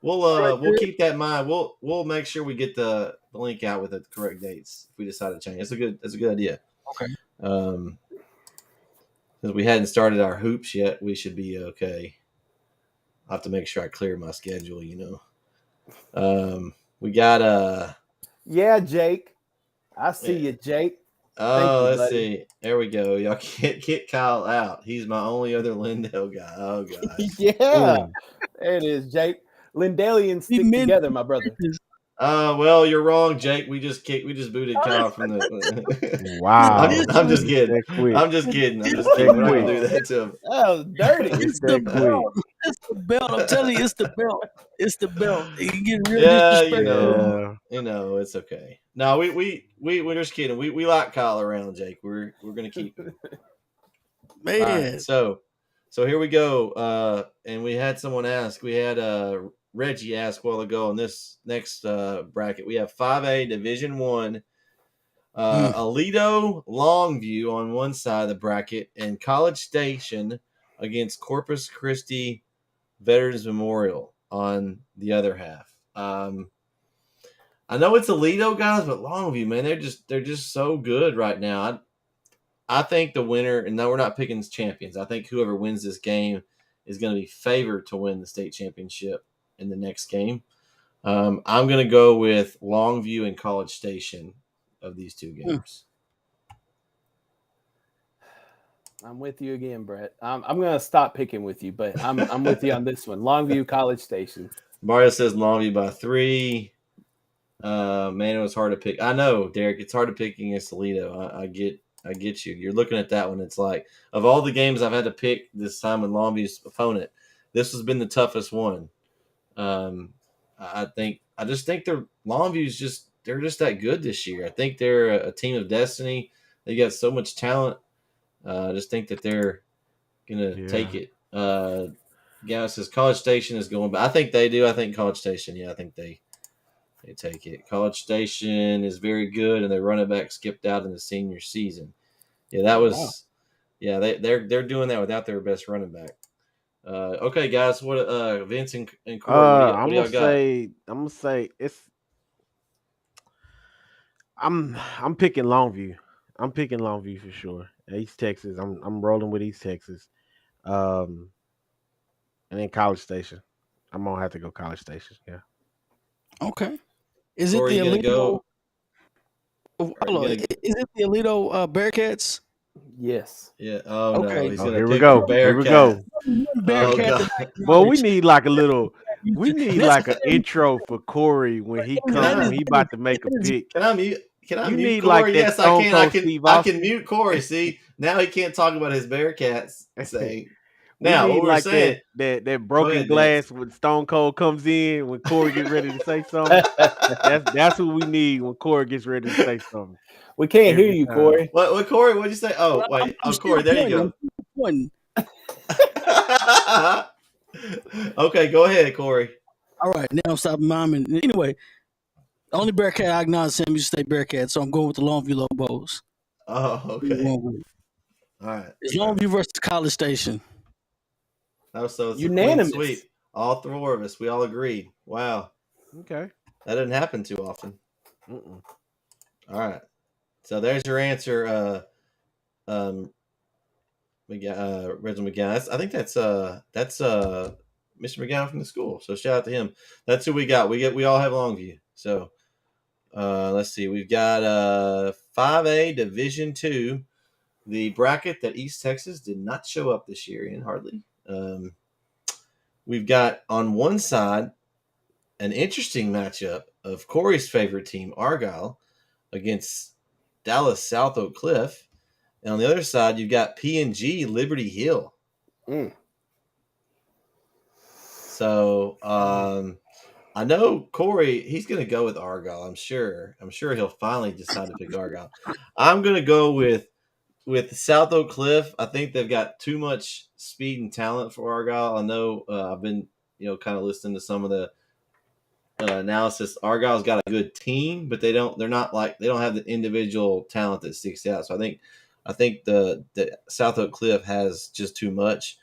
We'll keep that in mind. We'll make sure we get the link out with the correct dates if we decide to change. That's a good idea. Okay. Since we hadn't started our hoops yet, we should be okay. I have to make sure I clear my schedule. We got Yeah, Jake. I see you, Jake. Let's see. There we go. Y'all can't get Kyle out. He's my only other Lindell guy. Oh gosh. Yeah. There it is, Jake. Lindalians stick together, my brother. Well, you're wrong, Jake. We just booted Kyle from the. Wow. I'm just kidding. I'm just kidding. We're not gonna do that to him. That was dirty. It's the belt. It's the belt. I'm telling you, it's the belt. It's the belt. You get real disrespectful. It's okay. No, we're just kidding. We like Kyle around, Jake. We're gonna keep him. Man. Right, so here we go. And we had someone ask. We had Reggie asked a while ago on this next bracket. We have 5A Division I. Aledo Longview on one side of the bracket and College Station against Corpus Christi Veterans Memorial on the other half. I know it's Aledo guys, but Longview, man, they're just so good right now. I think the winner, and no, we're not picking champions. I think whoever wins this game is going to be favored to win the state championship in the next game. I'm going to go with Longview and College Station of these two games. I'm with you again, Brett. I'm going to stop picking with you, but I'm with you on this one. Longview, College Station. Mario says Longview by 3. Man, it was hard to pick. I know, Derek. It's hard to pick against Aledo. I get you. You're looking at that one. It's like, of all the games I've had to pick this time with Longview's opponent, this has been the toughest one. I just think Longview's they're just that good this year. I think they're a team of destiny. They got so much talent. I just think that they're gonna take it. Gavin says College Station is going, but I think they do. I think College Station. Yeah, I think they take it. College Station is very good, and their running back skipped out in the senior season. Yeah, that was. Wow. Yeah, they're doing that without their best running back. Okay, guys, what Vince and Corey? I'm gonna say it's. I'm picking Longview. I'm picking Longview for sure. East Texas. I'm rolling with East Texas. And then College Station. I'm gonna have to go College Station. Yeah. Okay. Is Corey, it the Aledo? Is it the Aledo Bearcats? Yes. Yeah. Oh okay. No. Here we go. Here we go. Bearcat. Well, we need like a little. We need like an intro for Corey when he comes. When he about to make a pick. Can I mute? Can I You mute need Corey? like Yes, that I can. Stone I Cold can mute Corey. See, now he can't talk about his Bearcats thing. We Now, need what we're like saying, that broken ahead, glass when Stone Cold comes in when Corey gets ready to say something. That's what we need when Corey gets ready to say something. We can't hear you, Corey. What Corey? What'd you say? Oh, wait. Oh, Corey, there you go. Okay, go ahead, Corey. All right, now I'm stopping miming. Anyway, the only Bearcat I acknowledge Sam used to say Bearcat, so I'm going with the Longview Lobos. Oh, okay. All right. It's Longview versus College Station. So it's unanimous. Sweep. All 4 of us. We all agreed. Wow. Okay. That doesn't happen too often. All right. So there's your answer, Reginald McGowan. I think that's Mr. McGowan from the school. So shout out to him. That's who we got. We all have Longview. So let's see. We've got 5A Division II, the bracket that East Texas did not show up this year in hardly. We've got on one side an interesting matchup of Corey's favorite team, Argyle, against Dallas South Oak Cliff. And on the other side, you've got P&G Liberty Hill. So I know Corey, he's going to go with Argyle, I'm sure. I'm sure he'll finally decide to pick Argyle. I'm going to go with South Oak Cliff. I think they've got too much speed and talent for Argyle. I know I've been, kind of listening to some of the analysis. Argyle's got a good team, but they don't have the individual talent that sticks out. So I think the South Oak Cliff has just too much.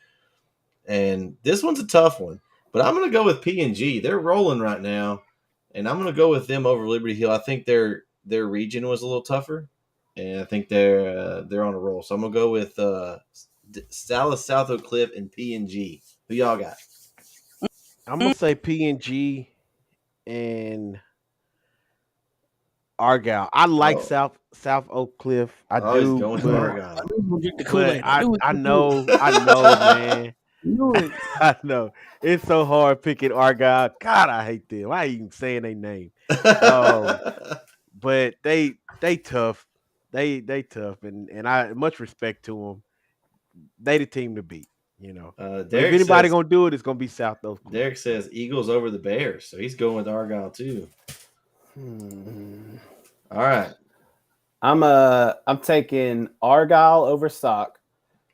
And this one's a tough one, but I'm going to go with P&G. They're rolling right now, and I'm going to go with them over Liberty Hill. I think their region was a little tougher, and I think they're on a roll. So I'm going to go with Dallas South Oak Cliff and P&G. Who y'all got? I'm gonna say P&G and Argyle. I like South Oak Cliff. I do. He's going to Argyle. But I know, man. I know. It's so hard picking Argyle. God, I hate them. I ain't even saying their name. But they tough. They tough, and I much respect to them. They the team to beat. If anybody gonna do it, it's gonna be South Oak Cliff. Derek says Eagles over the Bears, so he's going with Argyle too. All right. I'm taking Argyle over Sock.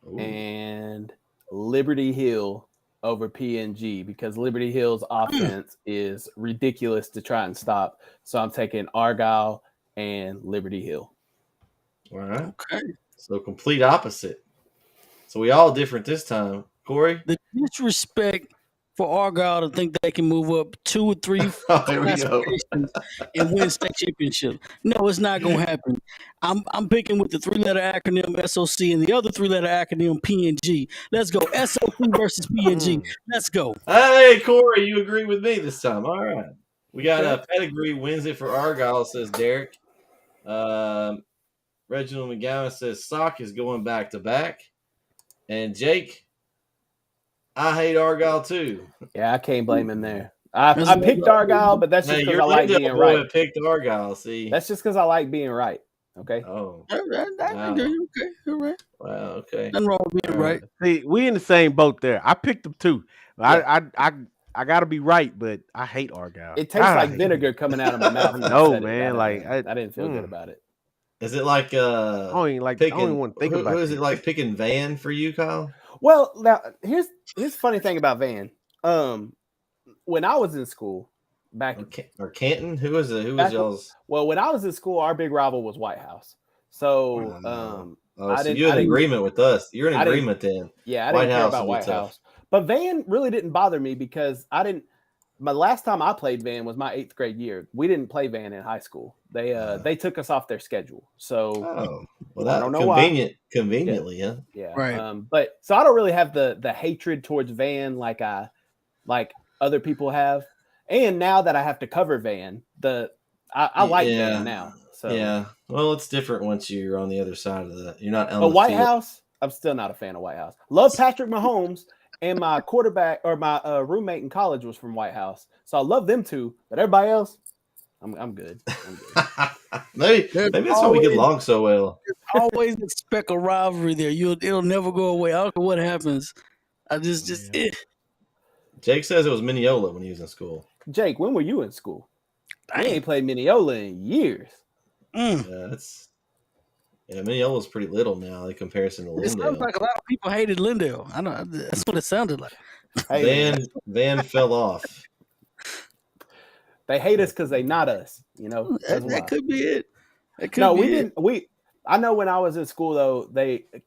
Ooh. And Liberty Hill over PNG because Liberty Hill's offense is ridiculous to try and stop. So I'm taking Argyle and Liberty Hill. All right. Okay. So complete opposite. So we all different this time. Corey? The disrespect for Argyle to think they can move up 2 or 3 classifications and win state championship. No, it's not going to happen. I'm picking with the 3-letter acronym SOC and the other 3-letter acronym PNG. Let's go. SOC versus PNG. Let's go. Hey, Corey, you agree with me this time. All right. We got a pedigree wins it for Argyle, says Derek. Reginald McGowan says Sock is going back to back. And Jake, I hate Argyle too. Yeah, I can't blame him there. I picked Argyle, but that's just because I like being right. Picked Argyle. See, that's just because I like being right. Okay. Oh, wow. Okay, all right. Wow. Okay. Nothing wrong with being right. See, we in the same boat there. I picked them too. Yeah. I gotta be right, but I hate Argyle. It tastes like vinegar coming out of my mouth. No, man. I didn't feel good about it. Is it like I don't even want to think about it. Who is it like picking Van for you, Kyle? Well, now here's the funny thing about Van. When I was in school back or Canton, who was y'all's? Well, when I was in school, our big rival was White House. So, so you're in agreement with us. You're in agreement then. Yeah, I didn't care about White House. But Van really didn't bother me because my last time I played Van was my 8th grade year. We didn't play Van in high school. They took us off their schedule. So I don't know why. Conveniently, yeah. Yeah. Right. But so I don't really have the hatred towards Van like other people have. And now that I have to cover Van, I like Van now. So yeah. Well, it's different once you're on the other side of you're not on the White House. I'm still not a fan of White House. Love Patrick Mahomes. And my quarterback or my roommate in college was from White House. So I love them too. But everybody else, I'm good. maybe that's why we get along so well. There's always a speck of rivalry there. It'll never go away. I don't care what happens. I just Jake says it was Mineola when he was in school. Jake, when were you in school? I ain't played Mineola in years. Yeah, Mineola's pretty little now in comparison to Lindale. It sounds like a lot of people hated Lindale. I know that's what it sounded like. Van fell off. They hate us because they not us. That could be it. We didn't. I know when I was in school though,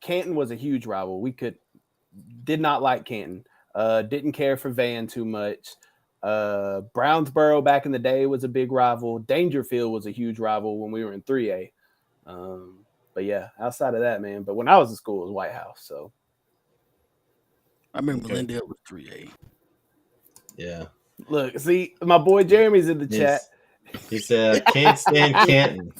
Canton was a huge rival. Did not like Canton. Didn't care for Van too much. Brownsboro back in the day was a big rival. Dangerfield was a huge rival when we were in 3A. But yeah, outside of that, man. But when I was in school, it was White House. So I remember Okay. Lindale was 3A. Yeah. Look, see, my boy Jeremy's in the chat. He said, "Can't stand Canton."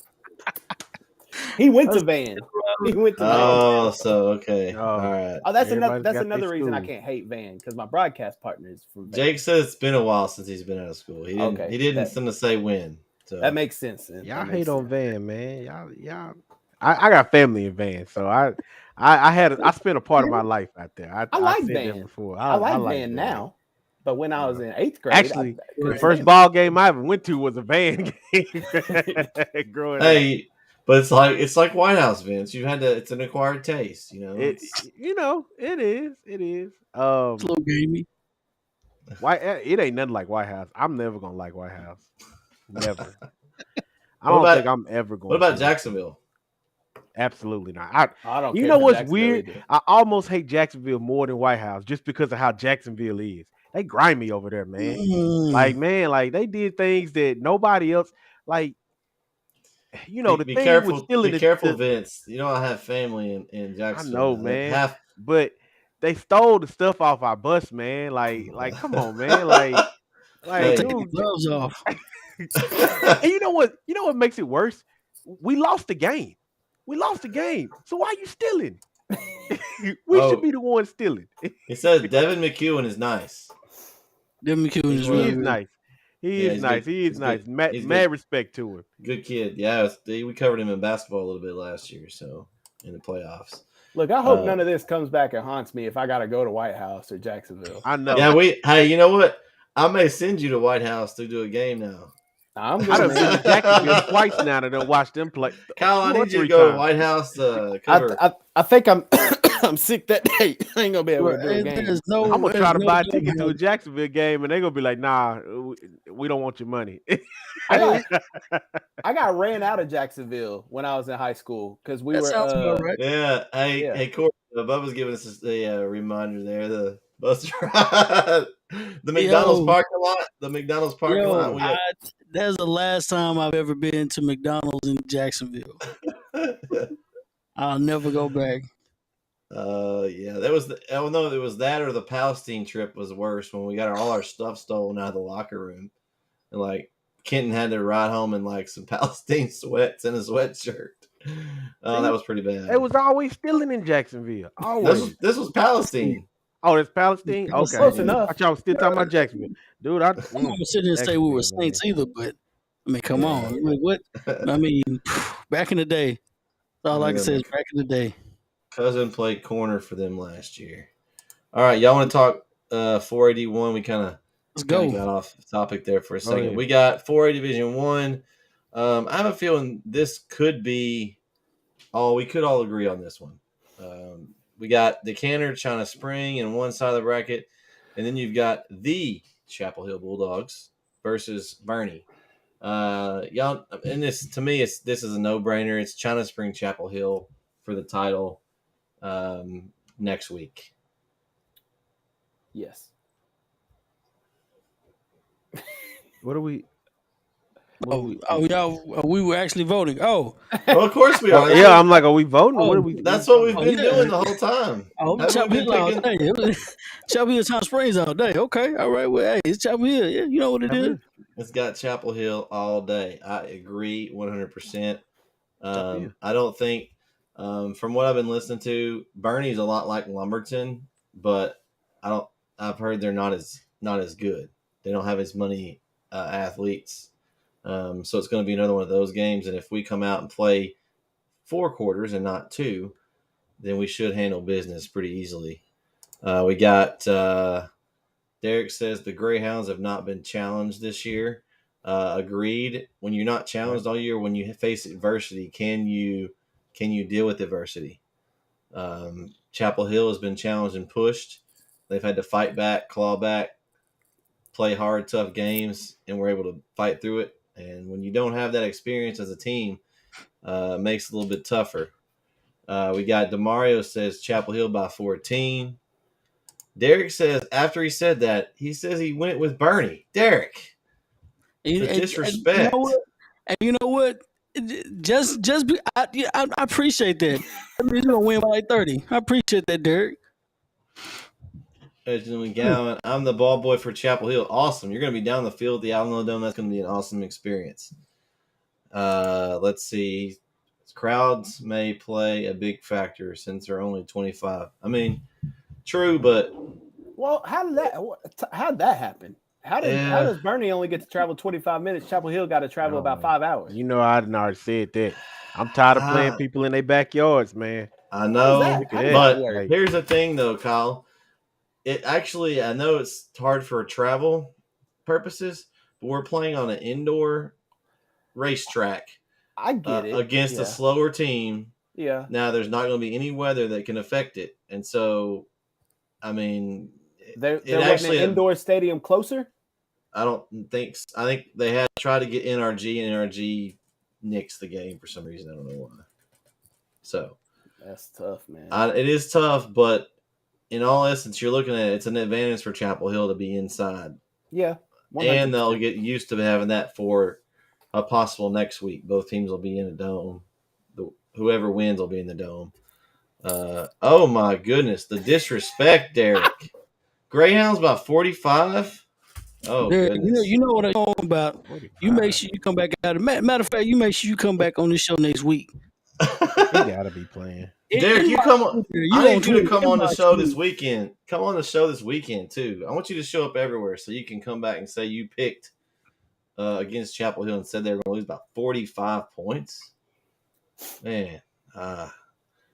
He went to Van. He went to Van. Oh, so okay. Oh, All right. Oh, that's everybody's got another their reason I school. can't hate Van, because my broadcast partner is from Van. Jake says it's been a while since he's been out of school. He didn't. Okay, He didn't that- seem to say when. So That makes sense. Then. Y'all That makes hate on sense. Van, man. Y'all. I got family in Van, so I spent a part of my life out there. I like said Van. that before. I like Van now, but when I was in 8th grade, Actually, I the couldn't first stand ball game I ever went to was a Van game. Growing up. hey, but it's like White House, Vince. You had to. It's an acquired taste, you know. It is. Little gamey. It ain't nothing like White House. I'm never gonna like White House. Never. I What don't about- think I'm ever going. What about to. Jacksonville? Absolutely not. I don't. You care know for what's Jacksonville weird? either. I almost hate Jacksonville more than White House just because of how Jacksonville is. They grimy over there, man. Like, man, like they did things that nobody else. Like, the Be thing careful. was still Be careful, Vince. You know I have family in I Jacksonville. know, man. Half. But they stole the stuff off our bus, man. Like, come on, man. Like, Hey. Take the dude. gloves off. And you know what? You know what makes it worse? We lost the game. So why are you stealing? We should be the ones stealing. He said Devin McEwen is nice. Devin McEwen He's is one of He really is good. nice. He Yeah, is he's nice. good. He is He's nice. good. Mad, He's mad good. respect to him. Good kid. Yeah, we covered him in basketball a little bit last year, so in the playoffs. Look, I hope none of this comes back and haunts me if I got to go to White House or Jacksonville. I know. Yeah, hey, you know what? I may send you to White House to do a game now. I'm I good, done man. been to Jacksonville twice now to done watch them play. Kyle, I 2 or need you to 3 go to times. White House cover. I think I'm I'm sick that day. I ain't gonna be able to do a game. There's no. I'm gonna there's try to no buy a doubt ticket to about a Jacksonville game, and they're gonna be like, "Nah, we don't want your money." I got ran out of Jacksonville when I was in high school because we That were. sounds about right. Yeah. Hey, Yeah. hey, Corey. Bubba's giving us a reminder there. The bus ride, the McDonald's parking lot. The McDonald's parking lot. That's the last time I've ever been to McDonald's in Jacksonville. I'll never go back. Yeah, that was it was that or the Palestine trip was worse when we got all our stuff stolen out of the locker room, and like Kenton had to ride home in like some Palestine sweats and a sweatshirt. That was pretty bad. It was always stealing in Jacksonville. Always. This was Palestine. Oh, that's Palestine. Okay, Close enough. I thought y'all was still talking about Jacksonville, dude. I'm not gonna sit here and say we were Jacksonville, saints either, but I mean, come on. I mean, what? I mean, back in the day, that's all I can say is back in the day. Cousin played corner for them last year. All right, y'all want to talk 481? We kind of got off topic there for a second. yeah. We got 4A Division 1. I have a feeling this could be we could all agree on this one. We got Decatur, China Spring in one side of the bracket, and then you've got the Chapel Hill Bulldogs versus Bernie. Y'all, and this to me, this is a no-brainer. It's China Spring, Chapel Hill for the title next week. Yes. What are we? We were actually voting. Oh, well, of course we are. Yeah, I'm like, are we voting? Oh, What are we? That's what we've been doing the whole time. Chapel Hill all day. Chapel Hill, China Springs all day. Okay, all right. Well, hey, it's Chapel Hill. Yeah, you know what it is. It's got Chapel Hill all day. I agree 100%. I don't think, from what I've been listening to, Bernie's a lot like Lumberton, but I've heard they're not as good. They don't have as many athletes. So it's going to be another one of those games. And if we come out and play 4 quarters and not 2, then we should handle business pretty easily. We got Derek says the Greyhounds have not been challenged this year. Agreed. When you're not challenged all year, when you face adversity, can you deal with adversity? Chapel Hill has been challenged and pushed. They've had to fight back, claw back, play hard, tough games, and we're able to fight through it. And when you don't have that experience as a team, it makes it a little bit tougher. We got DeMario says Chapel Hill by 14. Derek says after he said that, he says he went with Bernie. Derek, the disrespect. And you know what? I appreciate that. I mean, you're gonna win by like 30. I appreciate that, Derek. Reginald McGowan. I'm the ball boy for Chapel Hill. Awesome. You're going to be down the field at the Alamo Dome. That's going to be an awesome experience. Let's see. Crowds may play a big factor since they're only 25. I mean, true, but how did that happen? How does Bernie only get to travel 25 minutes? Chapel Hill got to travel about 5 hours. You know, I didn't already said that. I'm tired of playing people in their backyards, man. I know, but here's the thing, though, Kyle. It actually, I know it's hard for travel purposes, but we're playing on an indoor racetrack. I get it. Against a slower team. Yeah. Now, there's not going to be any weather that can affect it. And so, I mean, they're actually an indoor stadium closer? I don't think so. I think they had tried to get NRG, and NRG nixed the game for some reason. I don't know why. So that's tough, man. It is tough, but in all essence, you're looking at it's an advantage for Chapel Hill to be inside. Yeah. 100%. And they'll get used to having that for a possible next week. Both teams will be in a dome. Whoever wins will be in the dome. Oh, my goodness. The disrespect, Derek. Greyhound's about 45. Oh, Derek, goodness. You know what I'm talking about. 45. You make sure you come back out. Matter of fact, you make sure you come back on this show next week. He got to be playing. Derek, you come on. I need you to come on the show this weekend. Come on the show this weekend, too. I want you to show up everywhere so you can come back and say you picked against Chapel Hill and said they were going to lose about 45 points. Man,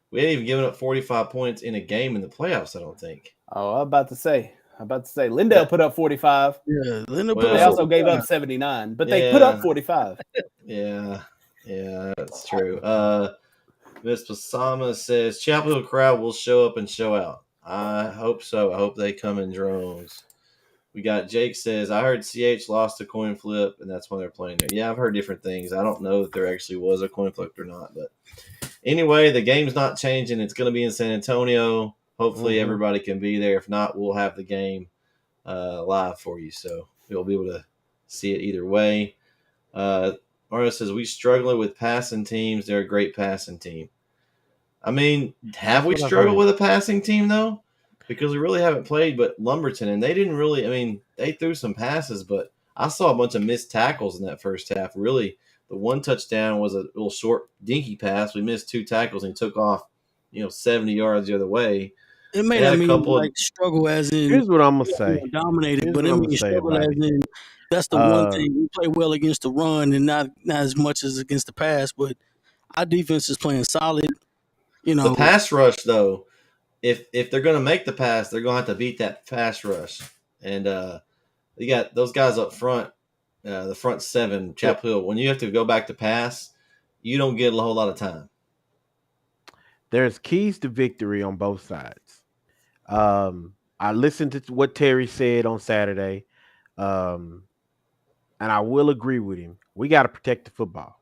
we ain't even given up 45 points in a game in the playoffs, I don't think. Oh, I'm about to say. Lindale put up 45. Yeah, they also gave up 79, but they put up 45. Yeah, that's true. Miss Pasama says Chapel Hill crowd will show up and show out. I hope so. I hope they come in drones. We got Jake says, I heard CH lost a coin flip, and that's why they're playing there. Yeah, I've heard different things. I don't know if there actually was a coin flip or not. But anyway, the game's not changing. It's going to be in San Antonio. Hopefully everybody can be there. If not, we'll have the game live for you. So you'll be able to see it either way. Mario says, we struggling with passing teams. They're a great passing team. I mean, have we struggled with a passing team, though? Because we really haven't played but Lumberton, and they didn't really – I mean, they threw some passes, but I saw a bunch of missed tackles in that first half. Really, the one touchdown was a little short, dinky pass. We missed 2 tackles and took off, 70 yards the other way. It may not mean like struggle as in – here's what I'm going to say. Dominated, but it means struggle as in that's the one thing. We play well against the run and not as much as against the pass, but our defense is playing solid. The pass rush, though. If they're going to make the pass, they're going to have to beat that pass rush. And you got those guys up front, the front 7, Chapel Hill. When you have to go back to pass, you don't get a whole lot of time. There's keys to victory on both sides. I listened to what Terry said on Saturday, and I will agree with him. We got to protect the football.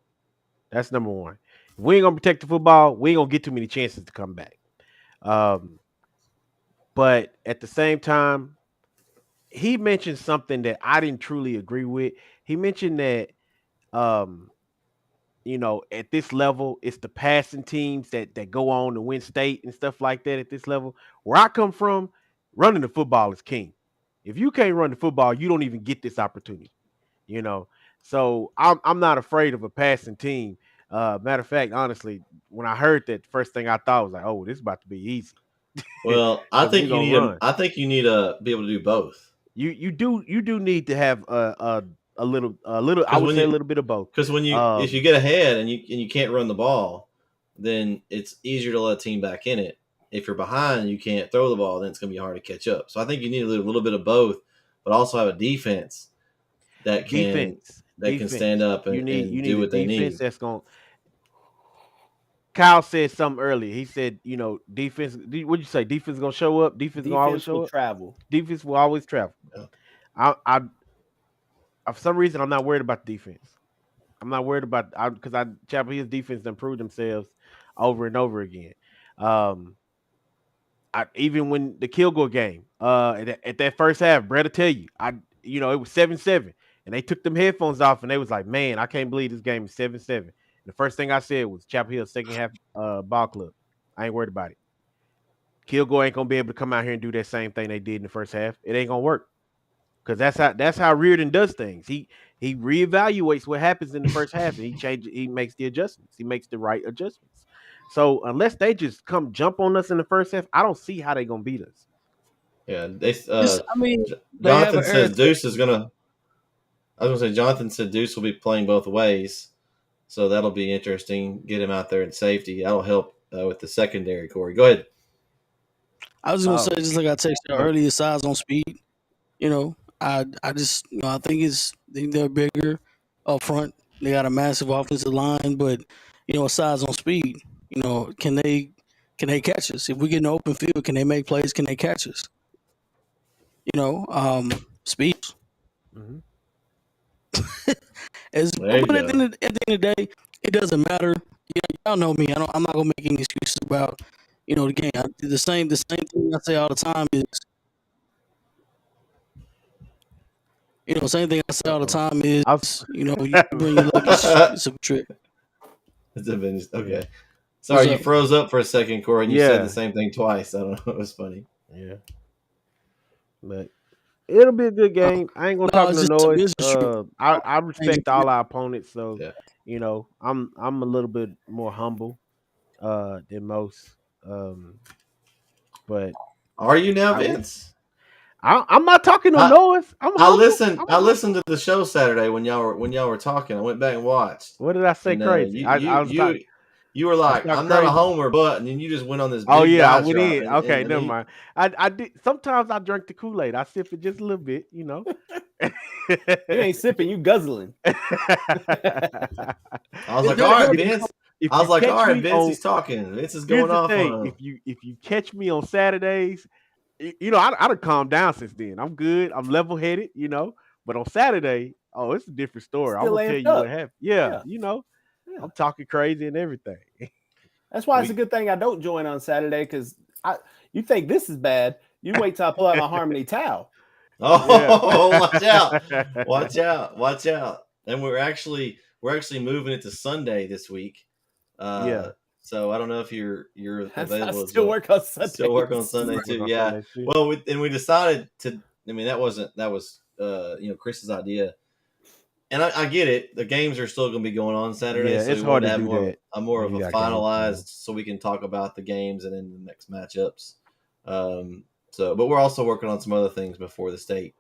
That's number one. If we ain't going to protect the football, we ain't going to get too many chances to come back. But at the same time, he mentioned something that I didn't truly agree with. He mentioned that, at this level, it's the passing teams that go on to win state and stuff like that at this level. Where I come from, running the football is king. If you can't run the football, you don't even get this opportunity, So I'm not afraid of a passing team. Matter of fact, honestly, when I heard that, the first thing I thought was like, "Oh, this is about to be easy." Well, I think you need to be able to do both. You do need to have a little. I would say a little bit of both. Because when if you get ahead and you can't run the ball, then it's easier to let a team back in it. If you're behind and you can't throw the ball, then it's going to be hard to catch up. So I think you need a little bit of both, but also have a defense that can stand up and do what they need. That's going. Kyle said something earlier. He said, defense. What'd you say? Defense is gonna show up. Defense will always show up. Travel. Defense will always travel. Yeah. I for some reason I'm not worried about the defense. I'm not worried about because Chapel Hill's defense improved themselves over and over again. Even when the Kilgore game, at that first half, Bret will tell you, it was 7-7, and they took them headphones off, and they was like, "Man, I can't believe this game is 7-7." The first thing I said was Chapel Hill second half ball club. I ain't worried about it. Kilgore ain't gonna be able to come out here and do that same thing they did in the first half. It ain't gonna work because that's how Reardon does things. He reevaluates what happens in the first half and he makes the adjustments. He makes the right adjustments. So unless they just come jump on us in the first half, I don't see how they gonna beat us. Yeah, They have Jonathan an says Deuce is gonna. I was gonna say Jonathan said Deuce will be playing both ways, so that'll be interesting. Get him out there in safety. That'll help with the secondary. Corey, go ahead. I was gonna say, just like I texted you earlier, size on speed. I just I think they're bigger up front. They got a massive offensive line, but size on speed. Can they catch us if we get in the open field? Can they make plays? Can they catch us? Speed. Mm-hmm. But at the end of the day, it doesn't matter. Y'all know me. I'm not gonna make any excuses about the game. The same thing I say all the time is. Same thing I say all the time is, you bring your luggage. It's a trip. Okay. Sorry, you froze up for a second, Corey, and you said the same thing twice. I don't know. It was funny. Yeah. But it'll be a good game. I ain't gonna talk no noise. I respect all our opponents, so I'm a little bit more humble than most. But are you now, Vince? I'm not talking no noise. I listened to the show Saturday when y'all were talking. I went back and watched. What did I say? Crazy. You were like, I'm not a homer, but, and then you just went on this big I went in. Okay, never mind. I did. Sometimes I drink the Kool-Aid. I sip it just a little bit, You ain't sipping, you guzzling. I was like, all right, Vince. All right, Vince, he's talking. Vince is going off on him. If you catch me on Saturdays, I done calmed down since then. I'm good. I'm level-headed, But on Saturday, it's a different story. I'm gonna tell you what happened. Yeah. I'm talking crazy and everything. That's why it's a good thing I don't join on Saturday, because you think this is bad. You wait till I pull out my Harmony towel. Watch out. Watch out. And we're actually moving it to Sunday this week. So I don't know if you're available. I still work on Sunday. Still work on Sunday too. Yeah. Well, we decided to. I mean, that was Chris's idea, and I get it. The games are still going to be going on Saturday. Yeah, so it's hard to have more of a finalized, so we can talk about the games and then the next matchups. But we're also working on some other things before the state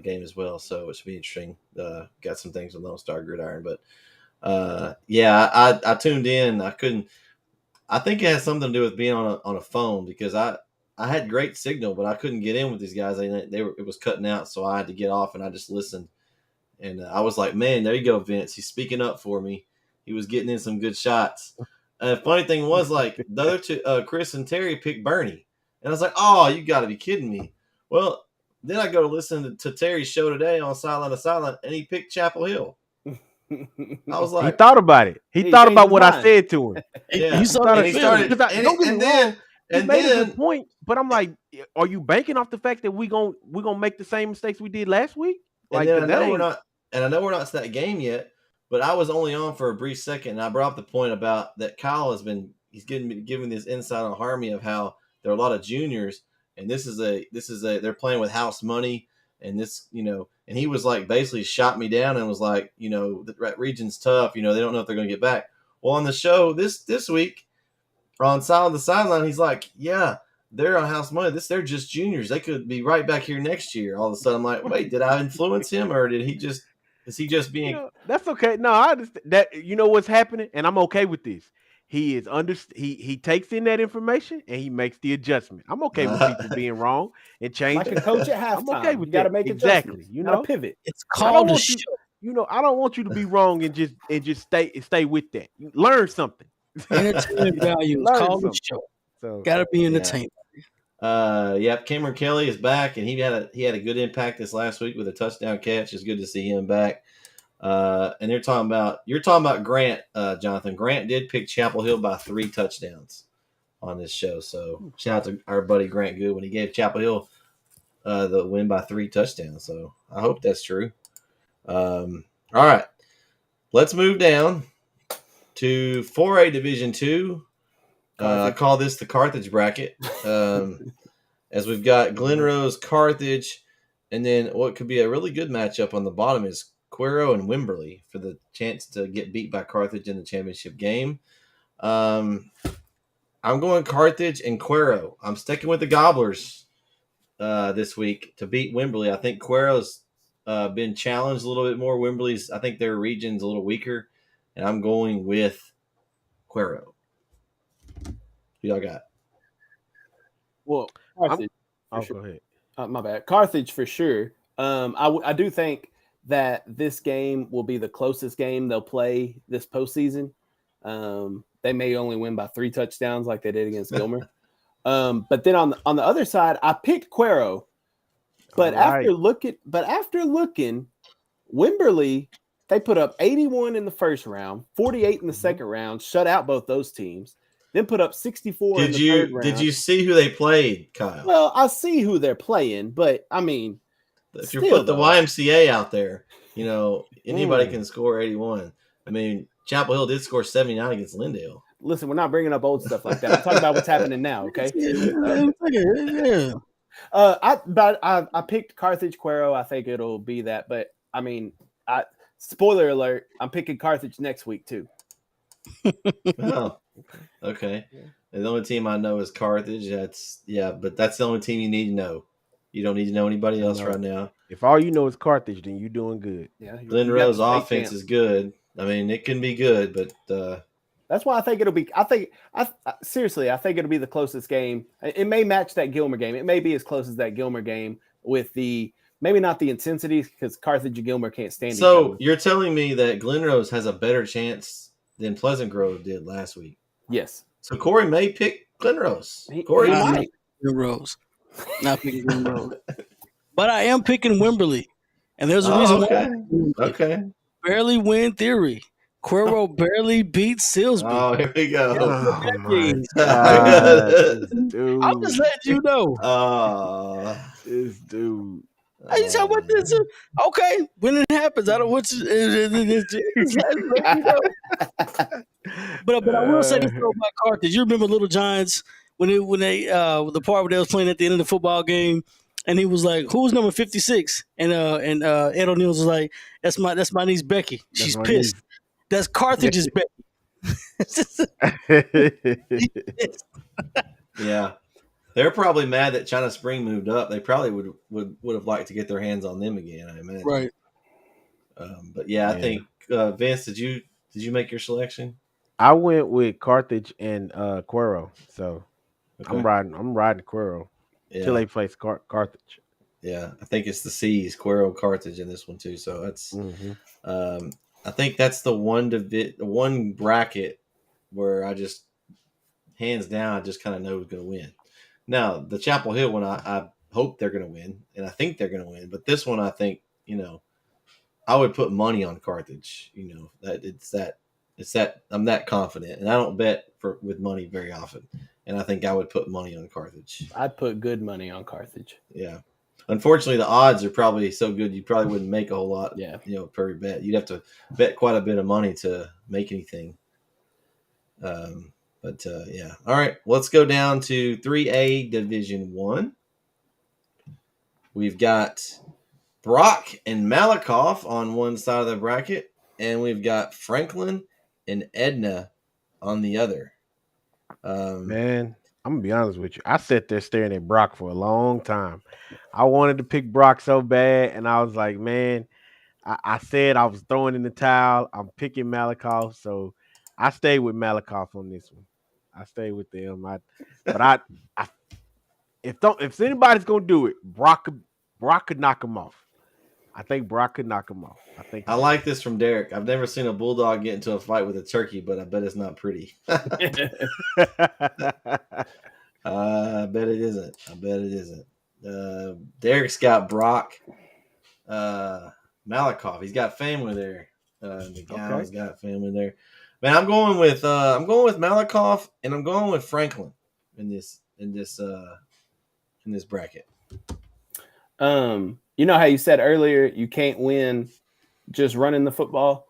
game as well. So it should be interesting. Got some things on Lone Star Gridiron, but I tuned in. I think it has something to do with being on a phone, because I had great signal, but I couldn't get in with these guys. It was cutting out, so I had to get off, and I just listened. And I was like, man, there you go, Vince. He's speaking up for me. He was getting in some good shots. Funny thing was, like, the other two, Chris and Terry picked Bernie. And I was like, oh, you got to be kidding me. Well, then I go to listen to Terry's show today on Sideline to Sideline, and he picked Chapel Hill. I was like, he thought about it. He thought about what I said to him. Yeah, he started. And made a good point, but I'm like, are you banking off the fact that we gonna make the same mistakes we did last week? Like, I know we're not to that game yet, but I was only on for a brief second, and I brought up the point about that Kyle he's giving this insight on Harmony of how there are a lot of juniors, and this is they're playing with house money, and this, and he was like, basically shot me down and was like, the region's tough, they don't know if they're going to get back. Well, on the show this week on Sideline to Sideline, he's like, yeah, they're on house money. They're just juniors. They could be right back here next year. All of a sudden, I'm like, wait, did I influence him, or is he just being? That's okay. No, I understand that. What's happening, and I'm okay with this. He is he takes in that information and he makes the adjustment. I'm okay with people being wrong and changing. Like a coach at halftime. I'm okay with you got to make exactly. Pivot. It's called a show. I don't want you to be wrong and just stay with that. Learn something. Entertainment value. It's called a show. So got to be entertainment. Cameron Kelly is back, and he had a good impact this last week with a touchdown catch. It's good to see him back. And you're talking about Grant, Jonathan. Grant did pick Chapel Hill by 3 touchdowns on this show. So shout out to our buddy Grant Good when he gave Chapel Hill the win by 3 touchdowns. So I hope that's true. All right, let's move down to 4A Division II. I call this the Carthage bracket. As we've got Glen Rose, Carthage, and then what could be a really good matchup on the bottom is Cuero and Wimberley for the chance to get beat by Carthage in the championship game. I'm going Carthage and Cuero. I'm sticking with the Gobblers this week to beat Wimberley. I think Cuero's been challenged a little bit more. Wimberley's, I think their region's a little weaker, and I'm going with Cuero. Who y'all got? Well, Carthage. Go sure. ahead. My bad. Carthage for sure. I do think that this game will be the closest game they'll play this postseason. They may only win by 3 touchdowns like they did against Gilmer. But then on the other side, I picked Cuero. But after looking, Wimberley, they put up 81 in the first round, 48 in the second round, shut out both those teams. Then put up 64 in the third round. Did you see who they played, Kyle? Well, I see who they're playing, but I mean, if you put the YMCA out there, anybody can score 81. I mean, Chapel Hill did score 79 against Lindale. Listen, we're not bringing up old stuff like that. I'm talking about what's happening now, okay? I picked Carthage Cuero. I think it'll be that, but I mean, spoiler alert, I'm picking Carthage next week too. Oh, okay. And the only team I know is Carthage. But that's the only team you need to know. You don't need to know anybody else right now. If all you know is Carthage, then you're doing good. Yeah, Glen Rose offense is good. I mean, it can be good, but that's why I think it'll be. Seriously, I think it'll be the closest game. It may match that Gilmer game. It may be as close as that Gilmer game with maybe not the intensity because Carthage and Gilmer can't stand each other. So you're telling me that Glen Rose has a better chance than Pleasant Grove did last week? Yes. So Corey may pick Glen Rose. Corey might. Glen Rose. Not picking Glen Rose. But I am picking Wimberley. And there's a reason why. Okay. Barely win theory. Cuero barely beat Silsby. Oh, here we go. I'm just letting you know. This dude. You talking about this? Okay, when it happens, I don't want you. But I will say this though about Carthage. You remember Little Giants when they the part where they was playing at the end of the football game, and he was like, "Who's number 56?" And Ed O'Neill was like, "That's my niece Becky. She's pissed. That's Carthage's Becky." Yeah. They're probably mad that China Spring moved up. They probably would have liked to get their hands on them again, I imagine. Right. But I think Vince, did you make your selection? I went with Carthage and Cuero. So okay. I'm riding Cuero until they face Carthage. Yeah, I think it's the C's, Cuero, Carthage in this one too. So that's I think that's the one bracket where I just hands down I just kind of know who's going to win. Now, the Chapel Hill one, I hope they're going to win, and I think they're going to win. But this one, I think, I would put money on Carthage. That it's that I'm that confident, and I don't bet with money very often. And I think I would put money on Carthage. I'd put good money on Carthage. Yeah. Unfortunately, the odds are probably so good you probably wouldn't make a whole lot. Yeah. Per bet. You'd have to bet quite a bit of money to make anything. But all right, let's go down to 3A Division 1. We've got Brock and Malakoff on one side of the bracket, and we've got Franklin and Edna on the other. Man, I'm gonna be honest with you. I sat there staring at Brock for a long time. I wanted to pick Brock so bad, and I was like, man, I said I was throwing in the towel. I'm picking Malakoff, so I stayed with Malakoff on this one. I stay with them. If anybody's gonna do it, Brock could knock him off. I think Brock could knock him off. I like this from Derek. I've never seen a bulldog get into a fight with a turkey, but I bet it's not pretty. I bet it isn't. Derek's got Brock, Malakoff. He's got family there. The guy's got family there. Man, I'm going with Malakoff, and I'm going with Franklin in this bracket. You know how you said earlier you can't win just running the football?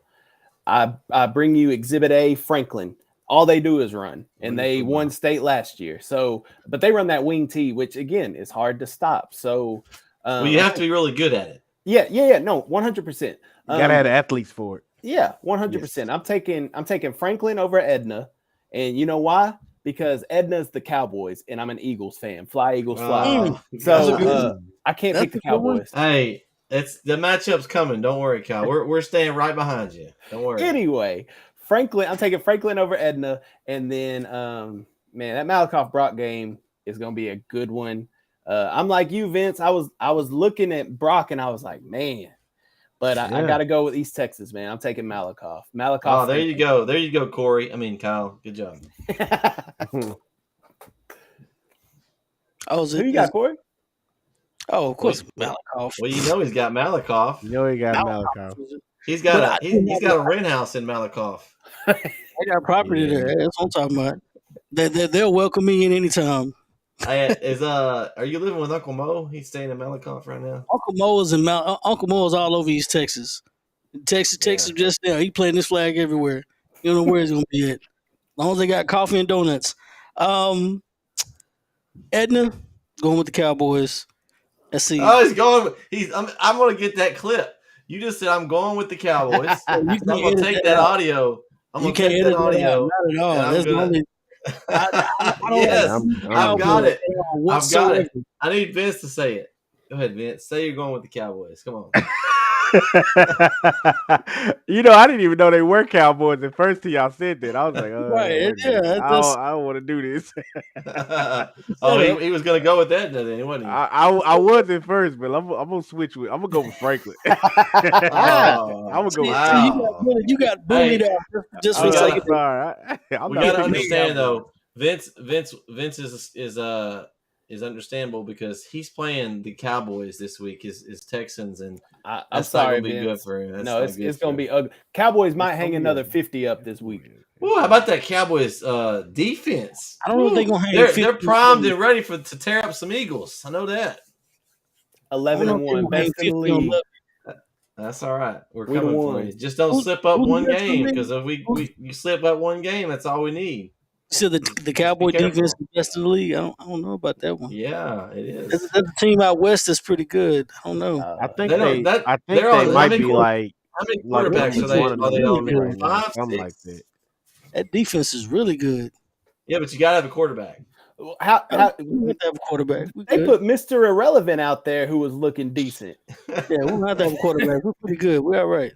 I bring you Exhibit A, Franklin. all they do is run, and Running they football. won state last year. So, but they run that wing T, which again is hard to stop. So, Well, you have to be really good at it. yeah, no, 100%. You gotta have the athletes for it. Yeah, 100%. I'm taking Franklin over Edna, and you know why? Because Edna's the Cowboys, and I'm an Eagles fan. Fly Eagles, fly. So I can't pick the Cowboys. Hey, it's the matchup's coming. Don't worry, Kyle. We're staying right behind you. Don't worry. Anyway, I'm taking Franklin over Edna, and then man, that Malakoff Brock game is gonna be a good one. I'm like you, Vince. I was looking at Brock, and I was like, man. But I got to go with East Texas, man. I'm taking Malakoff. Oh, there you go. There you go, Corey. I mean, Kyle. Good job. Who you got, Corey? Oh, of course, Malakoff. Well, you know he's got Malakoff. You know he got Malakoff. He's got a rent house in Malakoff. I got property there. That's what I'm talking about. They'll welcome me in anytime. Are you living with Uncle Mo? He's staying in Malakoff right now. Uncle Mo is all over East Texas. Texas just there. He playing this flag everywhere. You don't know where he's gonna be at. As long as they got coffee and donuts. Edna going with the Cowboys. Let's see. Oh, he's going. I'm gonna get that clip. You just said I'm going with the Cowboys. I'm gonna take that audio. I'm gonna take that audio. Not at all. That's the only. Yes, I've got it. I've got it. I need Vince to say it. Go ahead, Vince. Say you're going with the Cowboys. Come on. You know, I didn't even know they were Cowboys at first till y'all said that. I was like, right, I don't want to do this. He was going to go with that then, wasn't he? I was at first, but I'm gonna switch with. I'm gonna go with Franklin. I'm gonna go. With you got bullied out just for saying. Sorry, we got to understand though. Vince is understandable because he's playing the Cowboys this week. Is Texans, and I'm sorry, not gonna be good for him. No, it's gonna be ugly. Cowboys might hang another 50 up this week. Well, how about that Cowboys defense? I don't know if they're gonna hang. They're primed and ready to tear up some Eagles. I know that. 11-1, best in the league. That's all right. We're coming for you. Just don't slip up one game, because if you slip up one game, that's all we need. So the Cowboy defense is best in the league. I don't know about that one. Yeah, it is. That's a team out west that's pretty good. I don't know. I think they might be like. How many quarterbacks are they on? 5, something 6? like that. That defense is really good. Yeah, but you gotta have a quarterback. How we have to have a quarterback? They put Mr. Irrelevant out there who was looking decent. Yeah, we don't have to have a quarterback. We're pretty good. We're all right.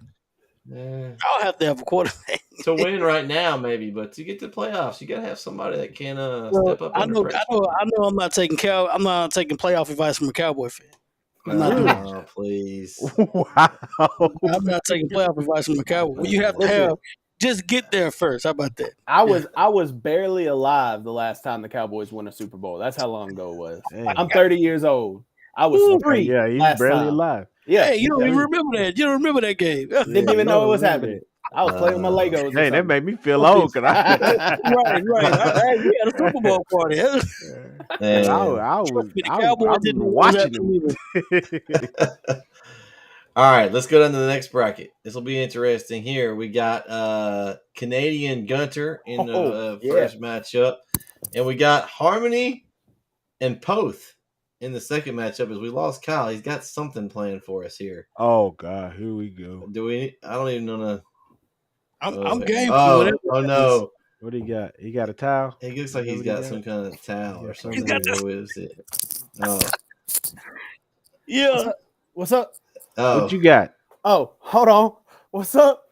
I'll have to have a quarterback to win right now, maybe, but to get to the playoffs, you gotta have somebody that can step up. I know. I'm not taking playoff advice from a Cowboy fan. Oh, please! Wow. I'm not taking playoff advice from a Cowboy. Well, you have to just get there first. How about that? I was barely alive the last time the Cowboys won a Super Bowl. That's how long ago it was. Dang. I'm 30 years old. I was 3. Yeah, he's barely alive. Yeah, hey, you don't even remember that. You don't remember that game. Didn't even know it was happening. I was playing with my Legos. Hey, that made me feel old. Right. We had a Super Bowl party. I was watching it. All right, let's go down to the next bracket. This will be interesting here. We got Canadian Gunter in the first matchup, and we got Harmony and Poth in the second matchup. As we lost Kyle, he's got something planned for us here. Oh God, here we go. Do we? I don't even know. I'm game. Oh no! What do you got? He got a towel. It looks like he's got some kind of towel or something. What is it? Oh, yeah. What's up? Oh. What you got? Oh, hold on. What's up?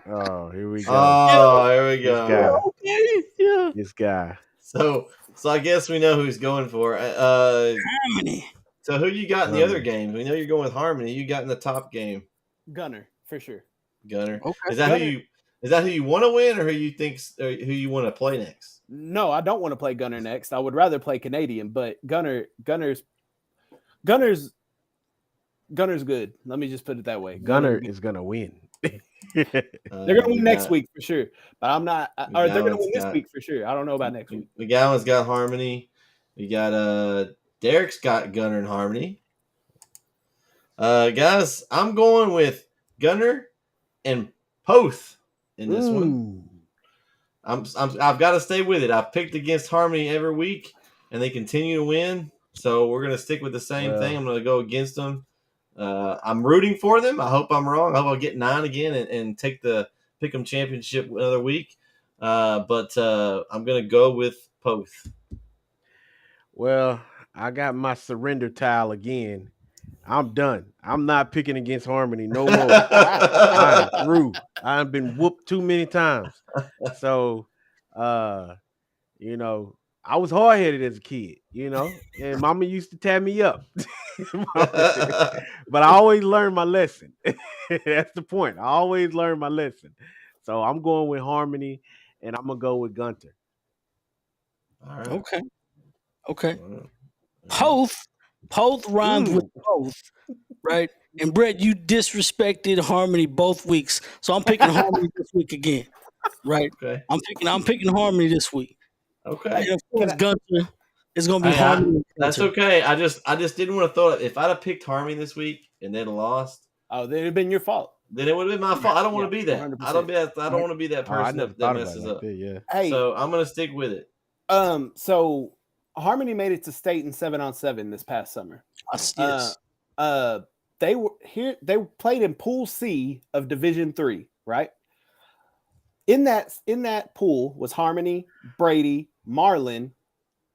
Oh, here we go. Oh, here we go. Okay, yeah. This guy. So I guess we know who he's going for. Harmony. So who you got in the other games? We know you're going with Harmony. You got in the top game. Gunner, for sure. Gunner. Okay. Is that who you want to win, or who you want to play next? No, I don't want to play Gunner next. I would rather play Canadian, but Gunner's good. Let me just put it that way. Gunner is gonna win. They're gonna win next week for sure. But I'm not. Or they're gonna win this week for sure. I don't know about next week. McGowan's got Harmony. We got Derek's got Gunner and Harmony. Guys, I'm going with Gunner and Poth in this one. I've got to stay with it. I've picked against Harmony every week, and they continue to win. So we're going to stick with the same thing. I'm going to go against them. I'm rooting for them. I hope I'm wrong. I hope I'll get 9 again and take the Pick'em Championship another week. But I'm going to go with Poth. Well, I got my surrender towel again. I'm done. I'm not picking against Harmony no more. I am through. I've been whooped too many times. So, you know, I was hard headed as a kid, and mama used to tear me up. But I always learned my lesson. That's the point. I always learn my lesson. So I'm going with Harmony, and I'm gonna go with Gunter. All right. Okay. Poth rhymes with both, right? And Bret, you disrespected Harmony both weeks, so I'm picking Harmony this week again, right? Okay. I'm picking Harmony this week. Okay. And of course, Gunter is going to be Harmony. That's okay. I just didn't want to throw it. If I'd have picked Harmony this week and they'd have lost, then it'd have been your fault. Then it would have been my fault. I don't want to be that. 100%. I don't want to be that person that messes up. Hey, so I'm going to stick with it. So Harmony made it to state in 7-on-7 this past summer. Yes. They were here. They played in Pool C of Division 3, right? In that pool was Harmony, Brady, Marlin,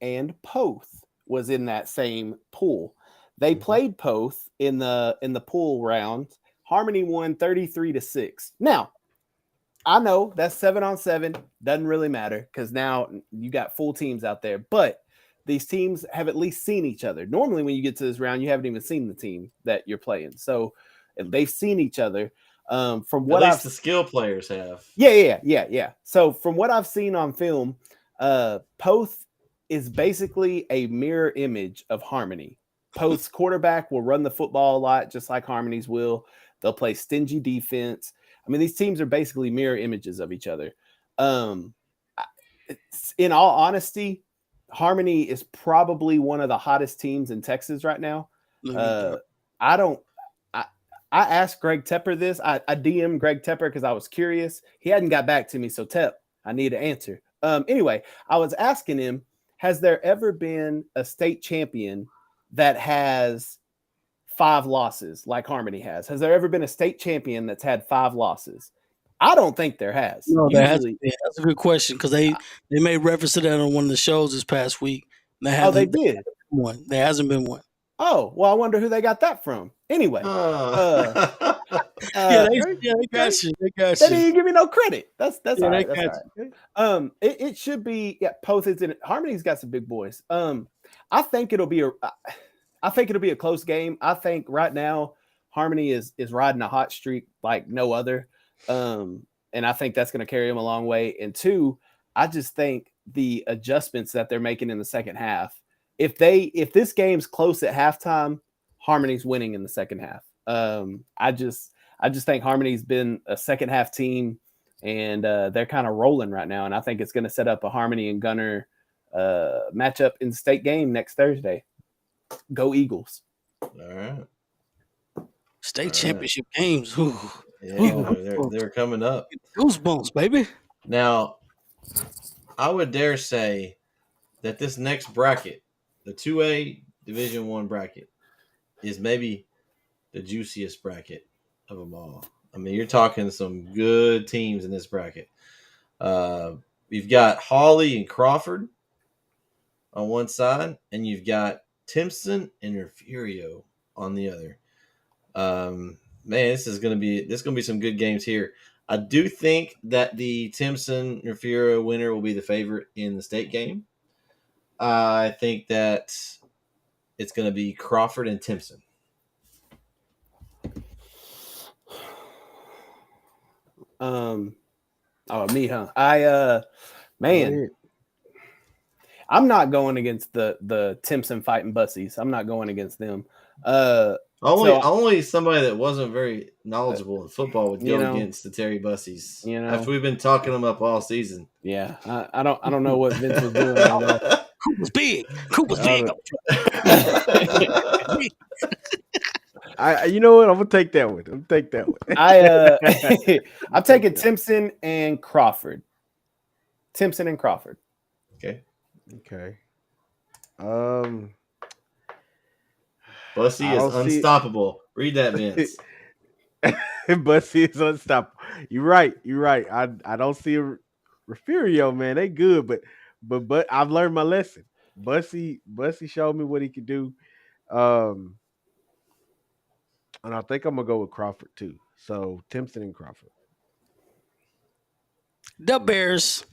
and Poth was in that same pool. They played Poth in the pool round. Harmony won 33-6. Now, I know that's 7-on-7 doesn't really matter because now you got full teams out there, but these teams have at least seen each other. Normally, when you get to this round, you haven't even seen the team that you're playing. So they've seen each other. From what at least the skill players have. Yeah. So from what I've seen on film, Poth is basically a mirror image of Harmony. Poth's quarterback will run the football a lot, just like Harmony's will. They'll play stingy defense. I mean, these teams are basically mirror images of each other. In all honesty, Harmony is probably one of the hottest teams in Texas right now. I asked Greg Tepper this. I DM'd Greg Tepper because I was curious. He hadn't got back to me, so Tep, I need an answer. Anyway, I was asking him, has there ever been a state champion that has 5 losses like Harmony has? Has there ever been a state champion that's had 5 losses? I don't think there has. No, that's a good question because they made reference to that on one of the shows this past week. They did. There hasn't been one. Oh, well, I wonder who they got that from. Anyway. They got you. They got you. They didn't even give me no credit. That's all right. That's all right. It should be Poth is in it. Harmony's got some big boys. I think it'll be a close game. I think right now Harmony is riding a hot streak like no other. And I think that's going to carry them a long way. And 2, I just think the adjustments that they're making in the second half, if this game's close at halftime, Harmony's winning in the second half. I just think Harmony's been a second half team, and they're kind of rolling right now. And I think it's going to set up a Harmony and Gunner matchup in the state game next Thursday. Go Eagles! All right. State championship games. Ooh. Yeah, they're coming up. Goosebumps, baby. Now, I would dare say that this next bracket, the 2A Division I bracket, is maybe the juiciest bracket of them all. I mean, you're talking some good teams in this bracket. You've got Hawley and Crawford on one side, and you've got Timpson and Refugio on the other. Man, this is gonna be some good games here. I do think that the Timpson Refugio winner will be the favorite in the state game. I think that it's going to be Crawford and Timpson. Me, huh? I'm not going against the Timpson fighting Bussies. I'm not going against them. Only somebody that wasn't very knowledgeable in football would go against the Terry Bussies. After we've been talking them up all season. Yeah, I don't know what Vince was doing. Cooper's big. You know what? I'm gonna take that one. I'm taking Timpson and Crawford. Timpson and Crawford. Okay. Okay. Bussy I is don't see unstoppable. Read that, Vince. Bussy is unstoppable. You're right. I don't see a Refugio, man. They good, but I've learned my lesson. Bussy showed me what he could do. And I think I'm gonna go with Crawford too. So Timpson and Crawford. The Bears,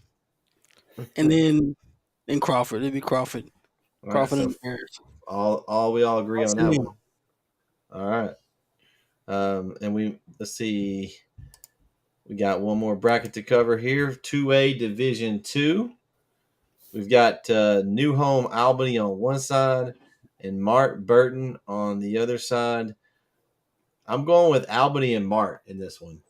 and then Crawford. It'd be Crawford. All right, Crawford so and the Bears. we all agree on that Yeah. one. All right. And let's see. We got one more bracket to cover here. 2A Division 2. We've got New Home Albany on one side and Mart Burton on the other side. I'm going with Albany and Mart in this one.